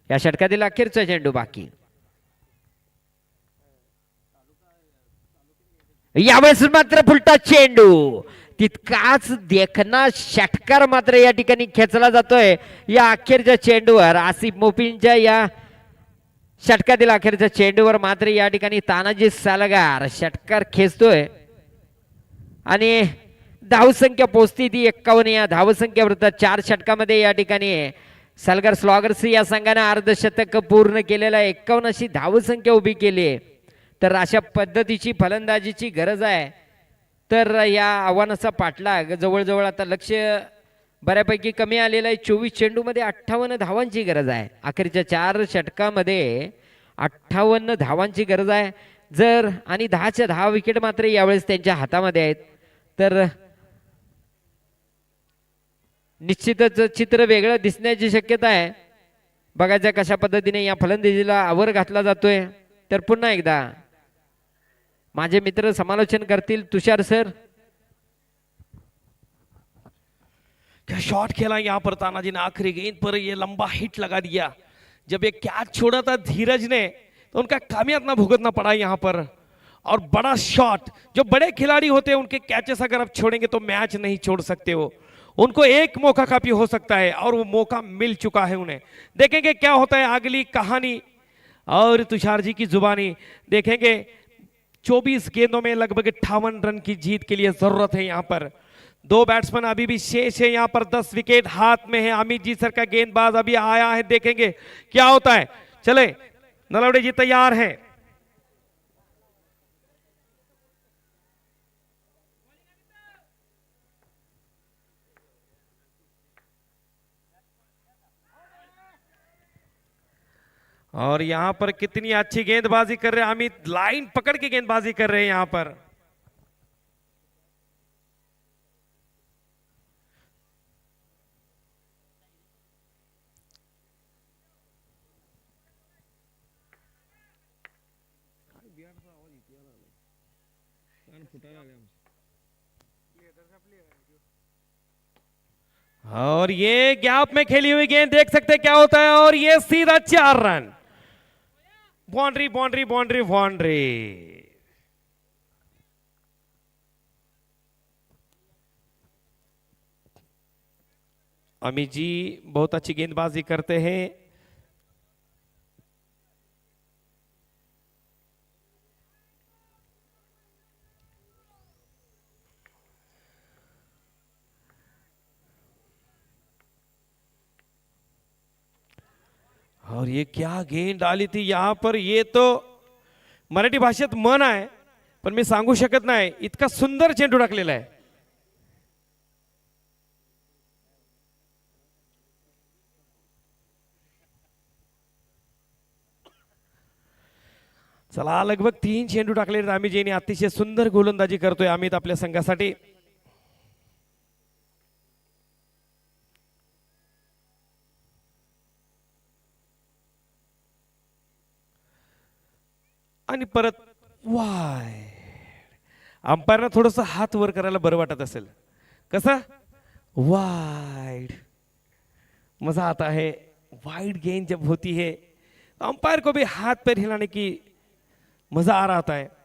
या षटकातील अखेरचा चेंडू बाकी. यावेळेस मात्र फुलटा चेंडू. तितकाच देखना षटकार मात्र या ठिकाणी खेचला जातोय. या अखेरच्या चेंडूवर आसिफ मोफीनच्या या षटकातील अखेरच्या चेंडूवर मात्र या ठिकाणी तानाजी सालगार षटकार खेचतोय आणि धावसंख्या पोहोचती ती 51 या धावसंख्येवर. 4 षटकामध्ये या ठिकाणी सलगर स्लॉगर्स या संघाने अर्धशतक पूर्ण केलेला 51 अशी धावसंख्या उभी केली. तर अशा पद्धतीची फलंदाजीची गरज आहे. तर या आव्हानाचा पाठलाग जवळजवळ आता लक्ष बऱ्यापैकी कमी आलेलं आहे. 24 चेंडूमध्ये 58 धावांची गरज आहे. अखेरच्या 4 षटकामध्ये 58 धावांची गरज आहे. जर आणि 10च्या 10 विकेट मात्र यावेळेस त्यांच्या हातामध्ये आहेत. तर निश्चितच चित्र वेगळं दिसण्याची शक्यता आहे. बघायचं कशा पद्धतीने या फलंदाजीला आवर घातला जातोय. तर पुन्हा एकदा माझे मित्र समालोचन करतील. तुषार सर. क्या शॉट खेला यहाँ पर तानाजी ने. आखिरी गेंद पर ये लंबा हिट लगा दिया. जब ये कैच छोड़ा था धीरज ने तो उनका खामियाजा भुगतना पड़ा यहाँ पर. और बड़ा शॉट. जो बड़े खिलाड़ी होते हैं उनके कैचेस अगर आप छोड़ेंगे तो मैच नहीं छोड़ सकते हो. उनको एक मौका काफी हो सकता है और वो मौका मिल चुका है उन्हें. देखेंगे क्या होता है अगली कहानी. और तुषार जी की जुबानी देखेंगे. 24 गेंदों में लगभग 58 रन की जीत के लिए जरूरत है यहाँ पर. 2 बैट्समैन अभी भी शेष है यहाँ पर. 10 विकेट हाथ में है. अमित जी सर का गेंदबाज अभी आया है. देखेंगे क्या होता है. चले नलवड़े जी तैयार हैं. और यहां पर कितनी अच्छी गेंदबाजी कर रहे हैं अमित. लाइन पकड़ के गेंदबाजी कर रहे हैं यहां पर. और ये गैप में खेली हुई गेंद देख सकते हैं क्या होता है, और ये सीधा 4 run. Boundary boundary boundary boundary. Amit ji बहुत अच्छी गेंदबाजी करते हैं। और ये क्या गेंद डाली थी यहां पर, ये तो मराठी भाषेत मन आहे पण मी सांगू शकत नाही, इतका सुंदर चेंडू टाकलेला आहे। चला लगभग 3 चेंडू टाकले अमितजीने, अतिशय सुंदर गोलंदाजी करतोय अमित आपल्या संघासाठी। आणि परत वाय, अंपायरला थोडस हात वर करायला बरं वाटत असेल, कसं वाइड, मजा आता है। वाइड गेंद जब होती है अंपायर को भी हाथ पैर हिलाने की मजा आ रहा है।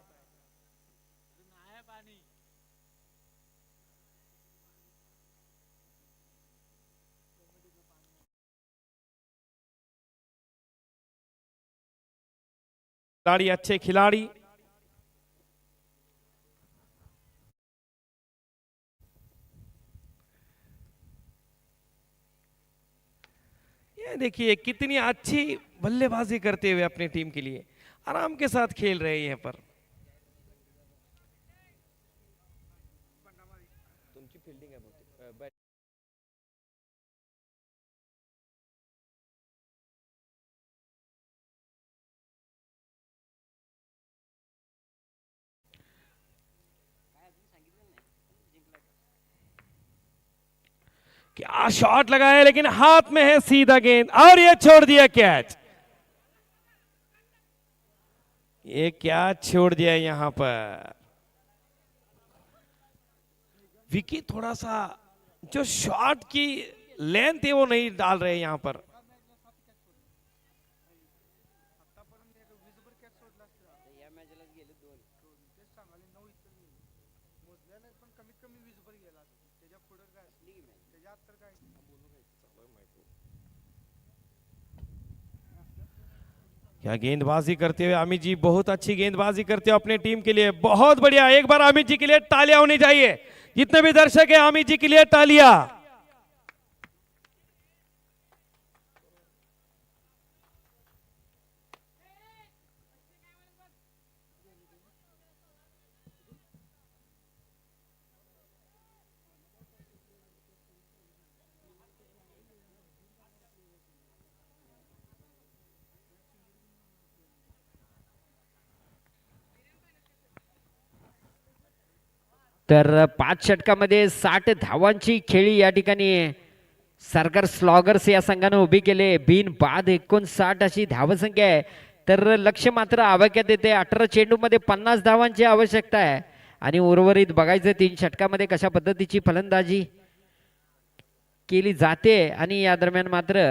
खिलाड़ी अच्छे खिलाड़ी, ये देखिए कितनी अच्छी बल्लेबाजी करते हुए अपनी टीम के लिए आराम के साथ खेल रहे हैं यहाँ पर। क्या शॉट लगाया, लेकिन हाथ में है सीधा गेंद और ये छोड़ दिया कैच। ये क्या छोड़ दिया यहां पर, विकी थोड़ा सा जो शॉट की लेंथ है वो नहीं डाल रहे यहां पर। क्या गेंदबाजी करते हुए अमित जी, बहुत अच्छी गेंदबाजी करते हो अपने टीम के लिए, बहुत बढ़िया। एक बार अमित जी के लिए तालियां होनी चाहिए, जितने भी दर्शक हैं अमित जी के लिए तालियां। तर 5 षटकामध्ये 60 धावांची खेळी या ठिकाणी सरकार स्लॉगर्स या संघाने उभी केले। बिन बाद 59 अशी धावसंख्या आहे, तर लक्ष मात्र आवाक्यात येते। 18 चेंडूमध्ये 50 धावांची आवश्यकता आहे आणि उर्वरित बघायचं 3 षटकामध्ये कशा पद्धतीची फलंदाजी केली जाते आणि या दरम्यान मात्र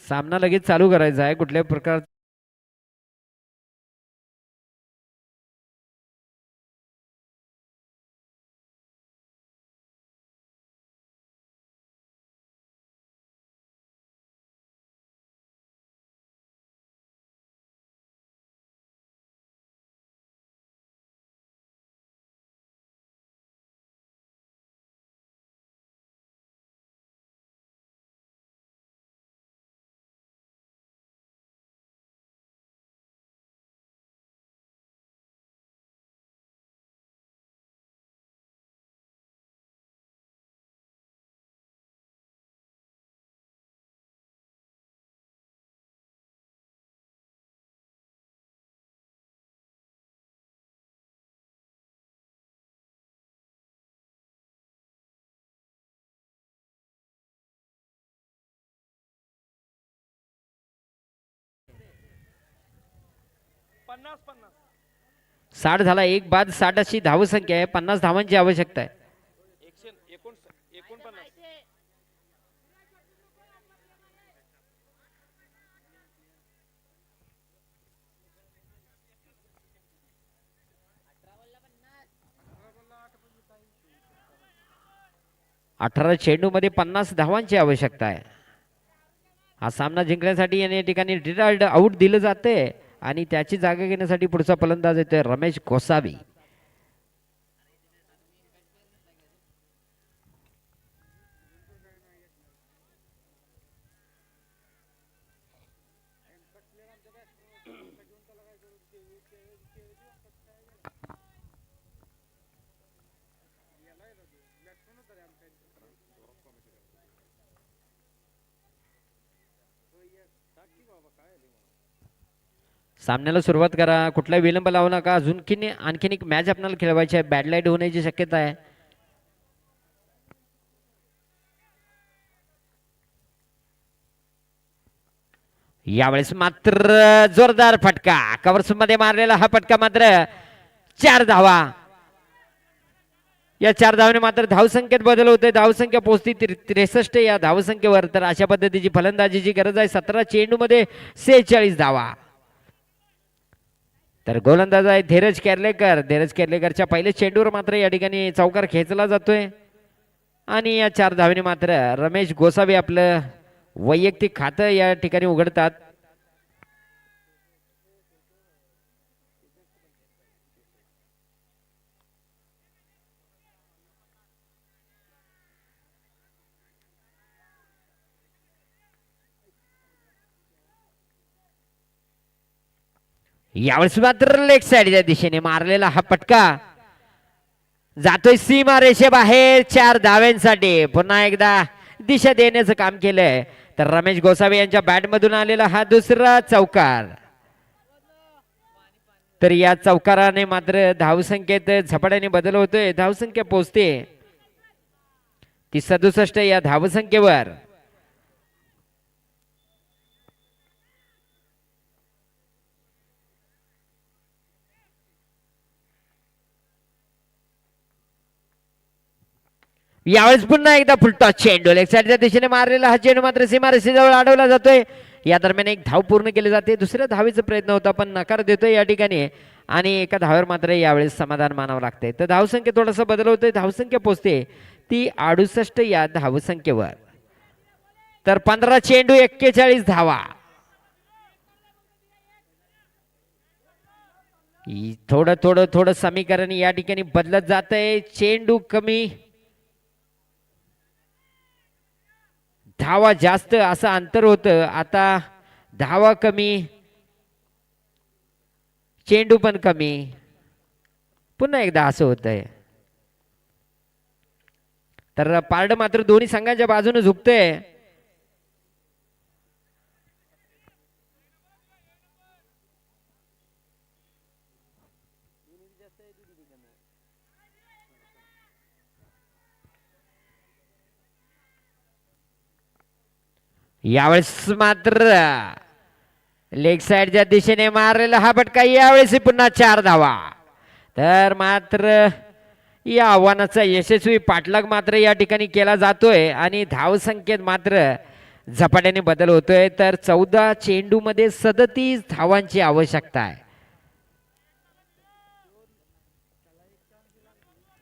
सामना लगेच चालू करायचा आहे। कुठल्या प्रकार 60 झाला, एक बाद 60 अशी धावसंख्या आहे. 50 धावांची आवश्यकता आहे. अठरा चेंडू मध्ये 50 धावांची आवश्यकता आहे. हा सामना जिंकण्यासाठी या ठिकाणी डिराल्ड आउट दिलं जाते आणि त्याची जागा घेण्यासाठी पुढचा फलंदाज येतोय रमेश गोसावी. सामन्याला सुरुवात करा, कुठला विलंब लावू नका. आणखीन एक मॅच आपल्याला खेळवायची आहे. बॅड लाईट होण्याची शक्यता आहे. यावेळेस मात्र जोरदार फटका, कव्हर्स मध्ये मारलेला हा फटका, मात्र 4 धावा. या 4 धावाने मात्र धावसंख्येत बदल होतोय. धावसंख्या पोहोचती 63 या धावसंख्येवर. तर अशा पद्धतीची फलंदाजीची गरज आहे. 17 चेंडू मध्ये 46 धावा. तर गोलंदाज आहे धीरज केर्लेकर. धीरज केर्लेकरच्या पहिल्या चेंडूवर मात्र या ठिकाणी चौकार खेचला जातोय आणि या 4 धावेने मात्र रमेश गोसावी आपलं वैयक्तिक खातं या ठिकाणी उघडतात. यावेळेस मात्र लेग साईडच्या दिशेने मारलेला हा फटका जातोय सीमा रेषेबाहेर 4 धाव्यांसाठी. पुन्हा एकदा दिशा देण्याचं काम केलंय. तर रमेश गोसावी यांच्या बॅट मधून आलेला हा दुसरा चौकार. तर या चौकाराने मात्र धावसंख्येत झपाट्याने बदल होतोय. धावसंख्या पोहोचते ती 67 या धावसंख्येवर. यावेळेस पुन्हा एकदा फुलटॉस चेंडू लेग साईडच्या दिशेने मारलेला हा चेंडू मात्र सीमारेषेजवळ अडवला जातोय. या दरम्यान एक धाव पूर्ण केली जाते. दुसऱ्या धावेचा प्रयत्न होता पण नकार देतोय या ठिकाणी आणि एका धावेवर मात्र यावेळेस समाधान मानावं लागतंय. तर धावसंख्या थोडासा बदल होतोय. धावसंख्या पोहोचते ती 68 या धावसंख्येवर. तर 15 चेंडू 41 धावा. थोडं समीकरण या ठिकाणी बदलत जात आहे. चेंडू कमी धावा जास्त असं अंतर होतं. आता धावा कमी चेंडू पण कमी. पुन्हा एकदा असं होतंय. तर पारड मात्र दोन्ही संघांच्या बाजूने झुकतंय. यावेळेस मात्र लेग साईडच्या दिशेने मारलेला हा फटका. यावेळेस पुन्हा 4 धावा. तर मात्र या आव्हानाचा यशस्वी पाठलाग मात्र या ठिकाणी केला जातोय आणि धावसंख्येत मात्र झपाट्याने बदल होतोय. तर 14 चेंडू मध्ये 37 धावांची आवश्यकता आहे.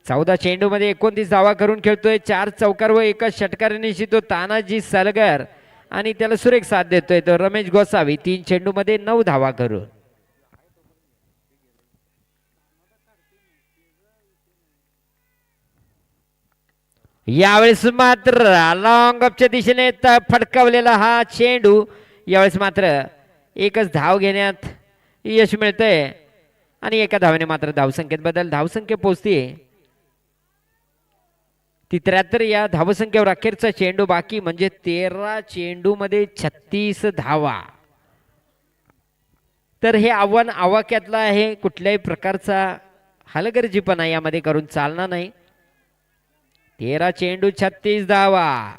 14 चेंडू मध्ये 29 धावा करून खेळतोय. 4 चौकार व 1 षटकार निश्चितो तानाजी सलगर आणि त्याला सुरेख साथ देतोय तो रमेश गोसावी. 3 चेंडू मध्ये 9 धावा करून. यावेळेस मात्र लॉंग ऑफच्या दिशेने फटकावलेला हा चेंडू. यावेळेस मात्र एकच धाव घेण्यात यश मिळतंय आणि एका धावेने मात्र धावसंख्येत बदल. धावसंख्या पोहोचते ती 73 या धावसंख्येवर. अखेरचा चेंडू बाकी म्हणजे 13 चेंडू मध्ये 36 धावा. तर हे आव्हान आवाक्यातलं आहे. कुठल्याही प्रकारचा हलगर्जीपणा यामध्ये करून चालणार नाही. 13 चेंडू 36 धावा.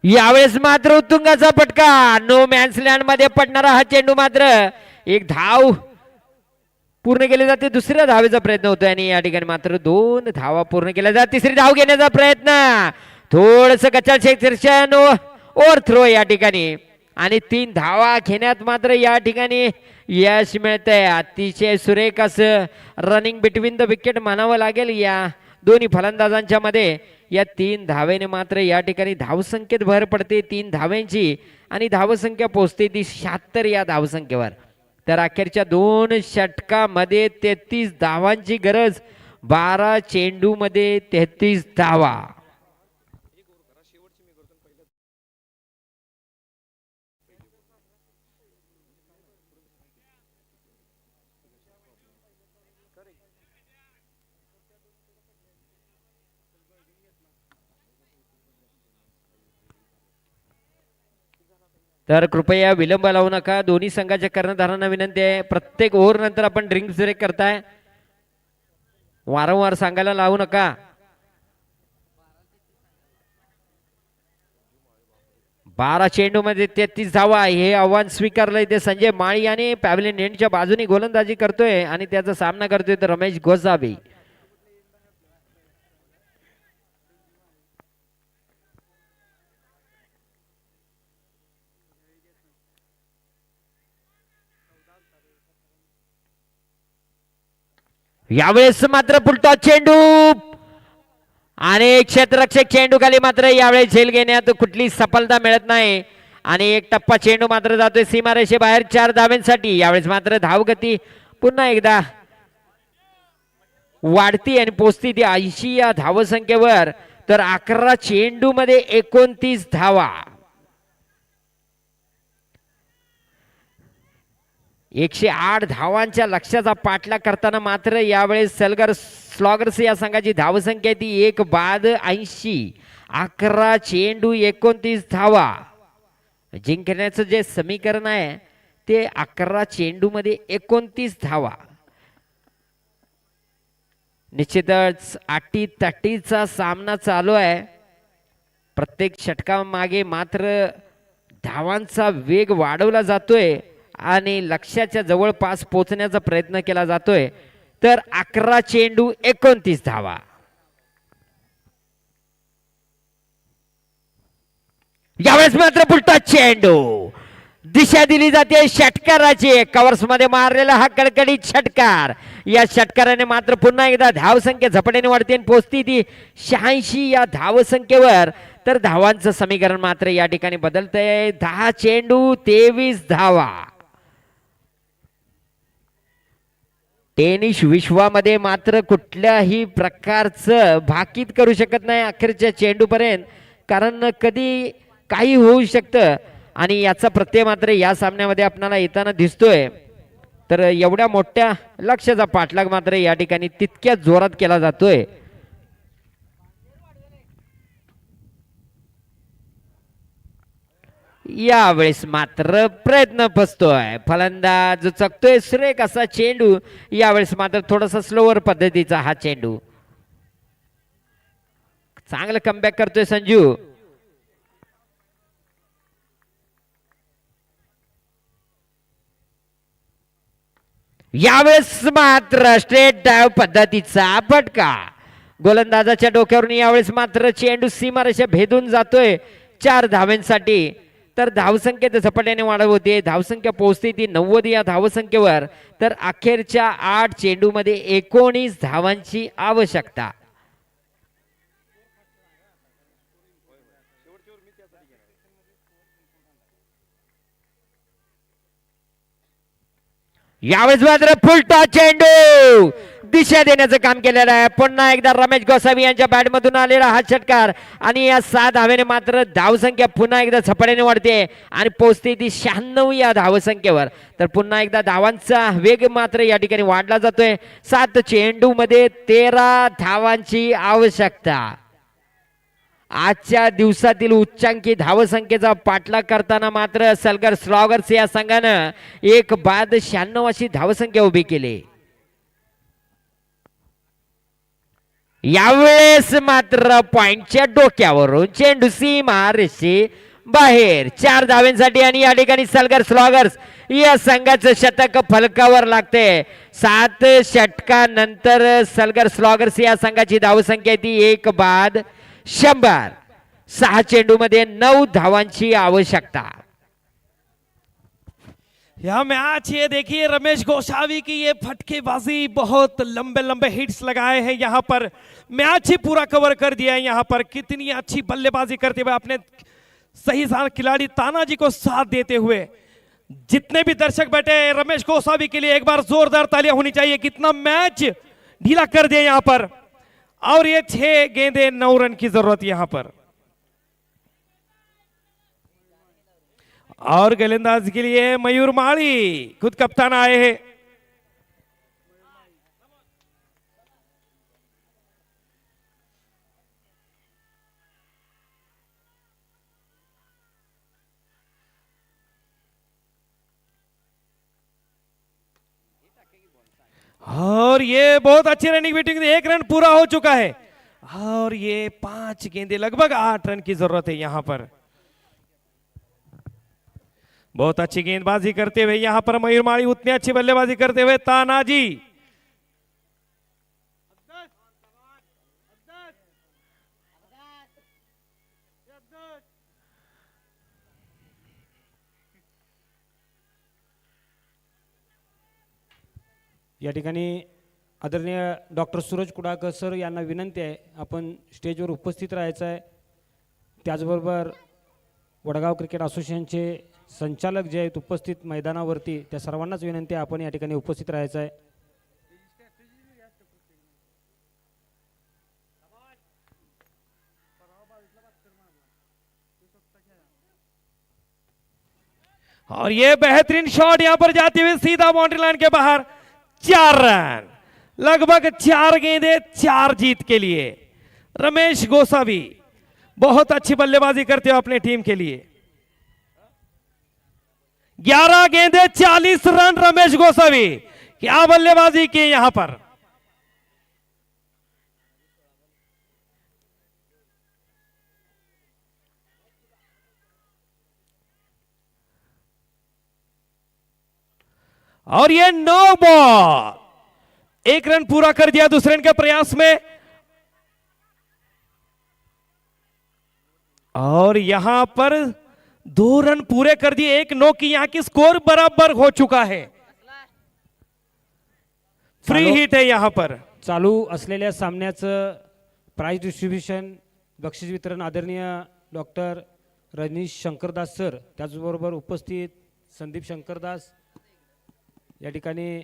यावेळेस मात्र उत्तुंगाचा फटका, नो मॅन्स लँड मध्ये पडणारा हा चेंडू मात्र एक धाव पूर्ण केली जाते, दुसऱ्या धावेचा प्रयत्न होतोय आणि या ठिकाणी मात्र 2 धावा पूर्ण केल्या जातात. तिसरी धाव घेण्याचा प्रयत्न, थोडस कचाल क्षेत्रक्षण ओव्हर थ्रो या ठिकाणी आणि 3 धावा घेण्यात मात्र या ठिकाणी यश मिळतंय. अतिशय सुरेख असं रनिंग बिटवीन द विकेट म्हणावं लागेल या दोन्ही फलंदाजांच्या मध्ये. या 3 धावेने मात्र या ठिकाणी धावसंख्येत भर पडते 3 धाव्यांची आणि धावसंख्या पोहोचते ती 76 या धावसंख्येवर. तर अखेरच्या 2 षटकामध्ये 33 धावांची गरज, 12 चेंडू मध्ये 33 धावा. तर कृपया विलंब लावू नका. दोन्ही संघाच्या कर्णधारांना विनंती आहे, प्रत्येक ओव्हर नंतर आपण ड्रिंक्स ब्रेक करताय, वारंवार सांगायला लावू नका. 12 चेंडू मध्ये 33 धावा हे आव्हान स्वीकारलंय ते संजय माळी आणि पॅव्हलियन एंडच्या बाजूनी गोलंदाजी करतोय आणि त्याचा सामना करतोय तर रमेश गोसावी. यावेळेस मात्र पुलटॉस चेंडू आणि क्षेत्ररक्षक चेंडू खाली मात्र यावेळेस झेल घेण्यात कुठली सफलता मिळत नाही आणि एक टप्पा चेंडू मात्र जातोय सीमारेषे बाहेर 4 धाव्यांसाठी. यावेळेस मात्र धावगती पुन्हा एकदा वाढती आणि पोचती ती 80 या धावसंख्येवर. तर 11 चेंडू मध्ये 29 धावा. 108 धावांच्या लक्ष्याचा पाठलाग करताना मात्र यावेळेस सलगर स्लॉगर्स या संघाची धावसंख्या ती 1 बाद 80. 11 चेंडू 29 धावा. जिंकण्याचं जे समीकरण आहे ते 11 चेंडू मध्ये 29 धावा. निश्चितच अटीतटीचा सामना चालू आहे. प्रत्येक षटकामागे मात्र धावांचा वेग वाढवला जातोय आणि लक्ष्याच्या जवळपास पोहोचण्याचा प्रयत्न केला जातोय. तर 11 चेंडू 29 धावा. यावेळेस मात्र पुलटॉस चेंडू, दिशा दिली जाते षटकाराची. कव्हर्स मध्ये मारलेला हा कडकडीत षटकार, या षटकाराने मात्र पुन्हा एकदा धावसंख्या झपाट्याने वाढते आणि पोहोचती ती 86 या धावसंख्येवर. तर धावांचं समीकरण मात्र या ठिकाणी बदलतंय. 10 चेंडू 23 धावा. टेनिस विश्वामध्ये मात्र कुठल्याही प्रकारचं भाकीत करू शकत नाही अखेरच्या चेंडूपर्यंत, कारण कधी काही होऊ शकतं आणि याचा प्रत्यय मात्र या सामन्यामध्ये आपल्याला येताना दिसतोय. तर एवढ्या मोठ्या लक्ष्याचा पाठलाग मात्र या ठिकाणी तितक्याच जोरात केला जातोय. यावेळेस मात्र प्रयत्न फसतोय, फलंदाज चकतोय सुरेख असा चेंडू. यावेळेस मात्र थोडासा स्लोवर पद्धतीचा हा चेंडू. चांगलं कमबॅक करतोय संजू. यावेळेस मात्र स्ट्रेट डाव पद्धतीचा फटका, गोलंदाजाच्या डोक्यावरून यावेळेस मात्र चेंडू सीमारेषा भेदून जातोय 4 धाव्यांसाठी. तर धावसंख्येत झपाट्याने वाढ होते, धावसंख्या पोहोचते ती 90 या धावसंख्येवर. तर अखेरच्या 8 चेंडू मध्ये 19 धावांची आवश्यकता. यावेळेस मात्र फुलटॉस चेंडू, दिशा देण्याचं काम केलेलं आहे. पुन्हा एकदा रमेश गोसावी यांच्या बॅट मधून आलेला हा षटकार आणि या 6 धावेने मात्र धावसंख्या पुन्हा एकदा झपाट्याने वाढते आणि पोहोचते ती 96 या धावसंख्येवर. तर पुन्हा एकदा धावांचा वेग मात्र या ठिकाणी वाढला जातोय. 7 चेंडू मध्ये 13 धावांची आवश्यकता. आजच्या दिवसातील उच्चांकी धावसंख्येचा पाठलाग करताना मात्र सलगर स्लॉगर्स या संघानं 1 बाद 96 अशी धावसंख्या उभी केली. यावेळेस मात्र पॉइंटच्या डोक्यावरून चेंडू सीमारेषे बाहेर 4 धावांसाठी आणि या ठिकाणी सलगर स्लॉगर्स या संघाचं शतक फलकावर लागते. 7 षटकानंतर सलगर स्लॉगर्स या संघाची धावसंख्या ती 1 बाद 100. 6 चेंडूमध्ये 9 धावांची आवश्यकता. यह मैच ये देखिए रमेश गोसावी की ये फटकेबाजी, बहुत लंबे लंबे हिट्स लगाए हैं यहाँ पर, मैच ही पूरा कवर कर दिया है यहाँ पर. कितनी अच्छी बल्लेबाजी करते हुए अपने सही खिलाड़ी तानाजी को साथ देते हुए. जितने भी दर्शक बैठे हैं रमेश गोसावी के लिए एक बार जोरदार तालियां होनी चाहिए. कितना मैच ढीला कर दिया यहाँ पर. और ये 6 गेंदे 9 रन की जरूरत यहाँ पर. और गेंदबाज के लिए मयूर माली खुद कप्तान आए हैं. और ये बहुत अच्छी रनिंग बैटिंग, 1 रन पूरा हो चुका है. और ये 5 गेंदे लगभग 8 रन की जरूरत है यहां पर. बहुत अच्छी गेंदबाजी करते हुए यहां पर मयूर माली, उतनी अच्छी बल्लेबाजी करते हुए तानाजी. या ठिकाणी आदरणीय डॉक्टर सूरज कुडाळकर सर यांना विनंती आहे, आपण स्टेजवर उपस्थित राहायचं आहे. त्याचबरोबर वडगाव क्रिकेट असोसिएशनचे संचालक जे आहेत उपस्थित मैदानावरती, त्या सर्वांनाच विनंती आहे आपण या ठिकाणी उपस्थित राहायचं आहे. और ये बेहतरीन शॉट यहां पर जाते हुए सीधा बाउंड्री लाइन के बाहर. 4 रन, लगभग 4 गेंदे 4 जीत के लिए. रमेश गोसावी बहुत अच्छी बल्लेबाजी करते हो अपने टीम के लिए. 11 गेंदे 40 रन रमेश गोसावी, क्या बल्लेबाजी की यहां पर. और ये 9 बॉल, 1 रन पूरा कर दिया दूसरे रन के प्रयास में. और यहां पर 2 रन पूरे कर दिए, 1-9 की यहां की स्कोर बराबर हो चुका है. फ्री हिट है यहां पर. चालू असलेल्या सामन्याचं प्राइज डिस्ट्रीब्युशन, बक्षीस वितरण आदरणीय डॉक्टर रजनीश शंकरदास सर, त्याचबरोबर उपस्थित संदीप शंकरदास, या ठिकाणी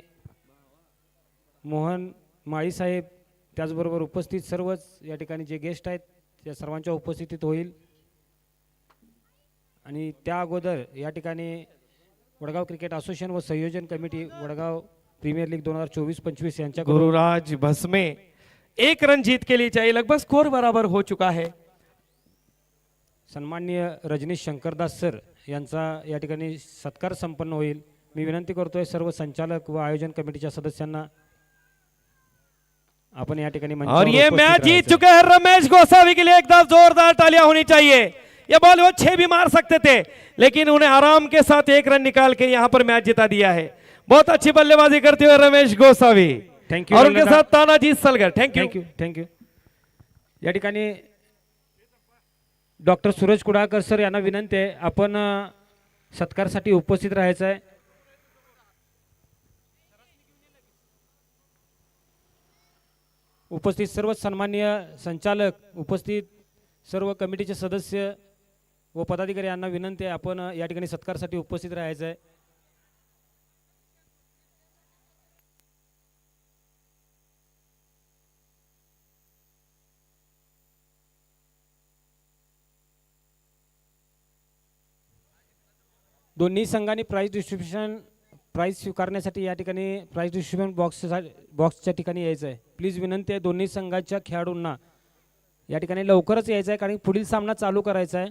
मोहन माळी साहेब, त्याचबरोबर उपस्थित सर्वच या ठिकाणी जे गेस्ट आहेत त्या सर्वांच्या उपस्थितीत होईल. आणि त्या अगोदर या ठिकाणी वडगाव क्रिकेट असोसिएशन व संयोजन कमिटी वडगाव प्रीमियर लीग 2024-25 यांच्या गुरुराज भस्मे 1 रन जीत के लिए चाहिए, लगभग स्कोर बराबर हो चुका है. सन्माननीय रजनीश शंकरदास सर यांचा या ठिकाणी सत्कार संपन्न होईल. मी विनंती करतोय सर्व संचालक व आयोजन कमिटीच्या सदस्यांना आपण या ठिकाणी मंचावर और ये उपस्थित मैच जीत राहायचं. चुके हैं रमेश गोसावी के लिए एकदम जोरदार तालियां होनी चाहिए. ये बॉल वो 6 भी मार सकते थे, लेकिन उन्हें आराम के साथ 1 रन निकाल के यहां पर मैच जिता दिया है. बहुत अच्छी बल्लेबाजी करते हुए रमेश गोसावी. थैंक यू और उनके साथ Tanaji Salgar. Thank you. Thank you. या ठिकाणी डॉक्टर सूरज कुडाळकर सर यांना विनंती आहे, आपण सत्कारसाठी उपस्थित राहायचं आहे. उपस्थित सर्व सन्माननीय संचालक, उपस्थित सर्व कमिटीचे सदस्य व पदाधिकारी यांना विनंती आहे, आपण या ठिकाणी सत्कारसाठी उपस्थित राहायचं आहे. दोन्ही संघांनी प्राइज स्वीकारण्यासाठी या ठिकाणी प्राइज डिस्ट्रीब्युशन बॉक्सच्या ठिकाणी यायचं आहे. प्लीज विनंती आहे दोन्ही संघाच्या खेळाडूंना या ठिकाणी लवकरच यायचं आहे, कारण पुढील सामना चालू करायचा आहे.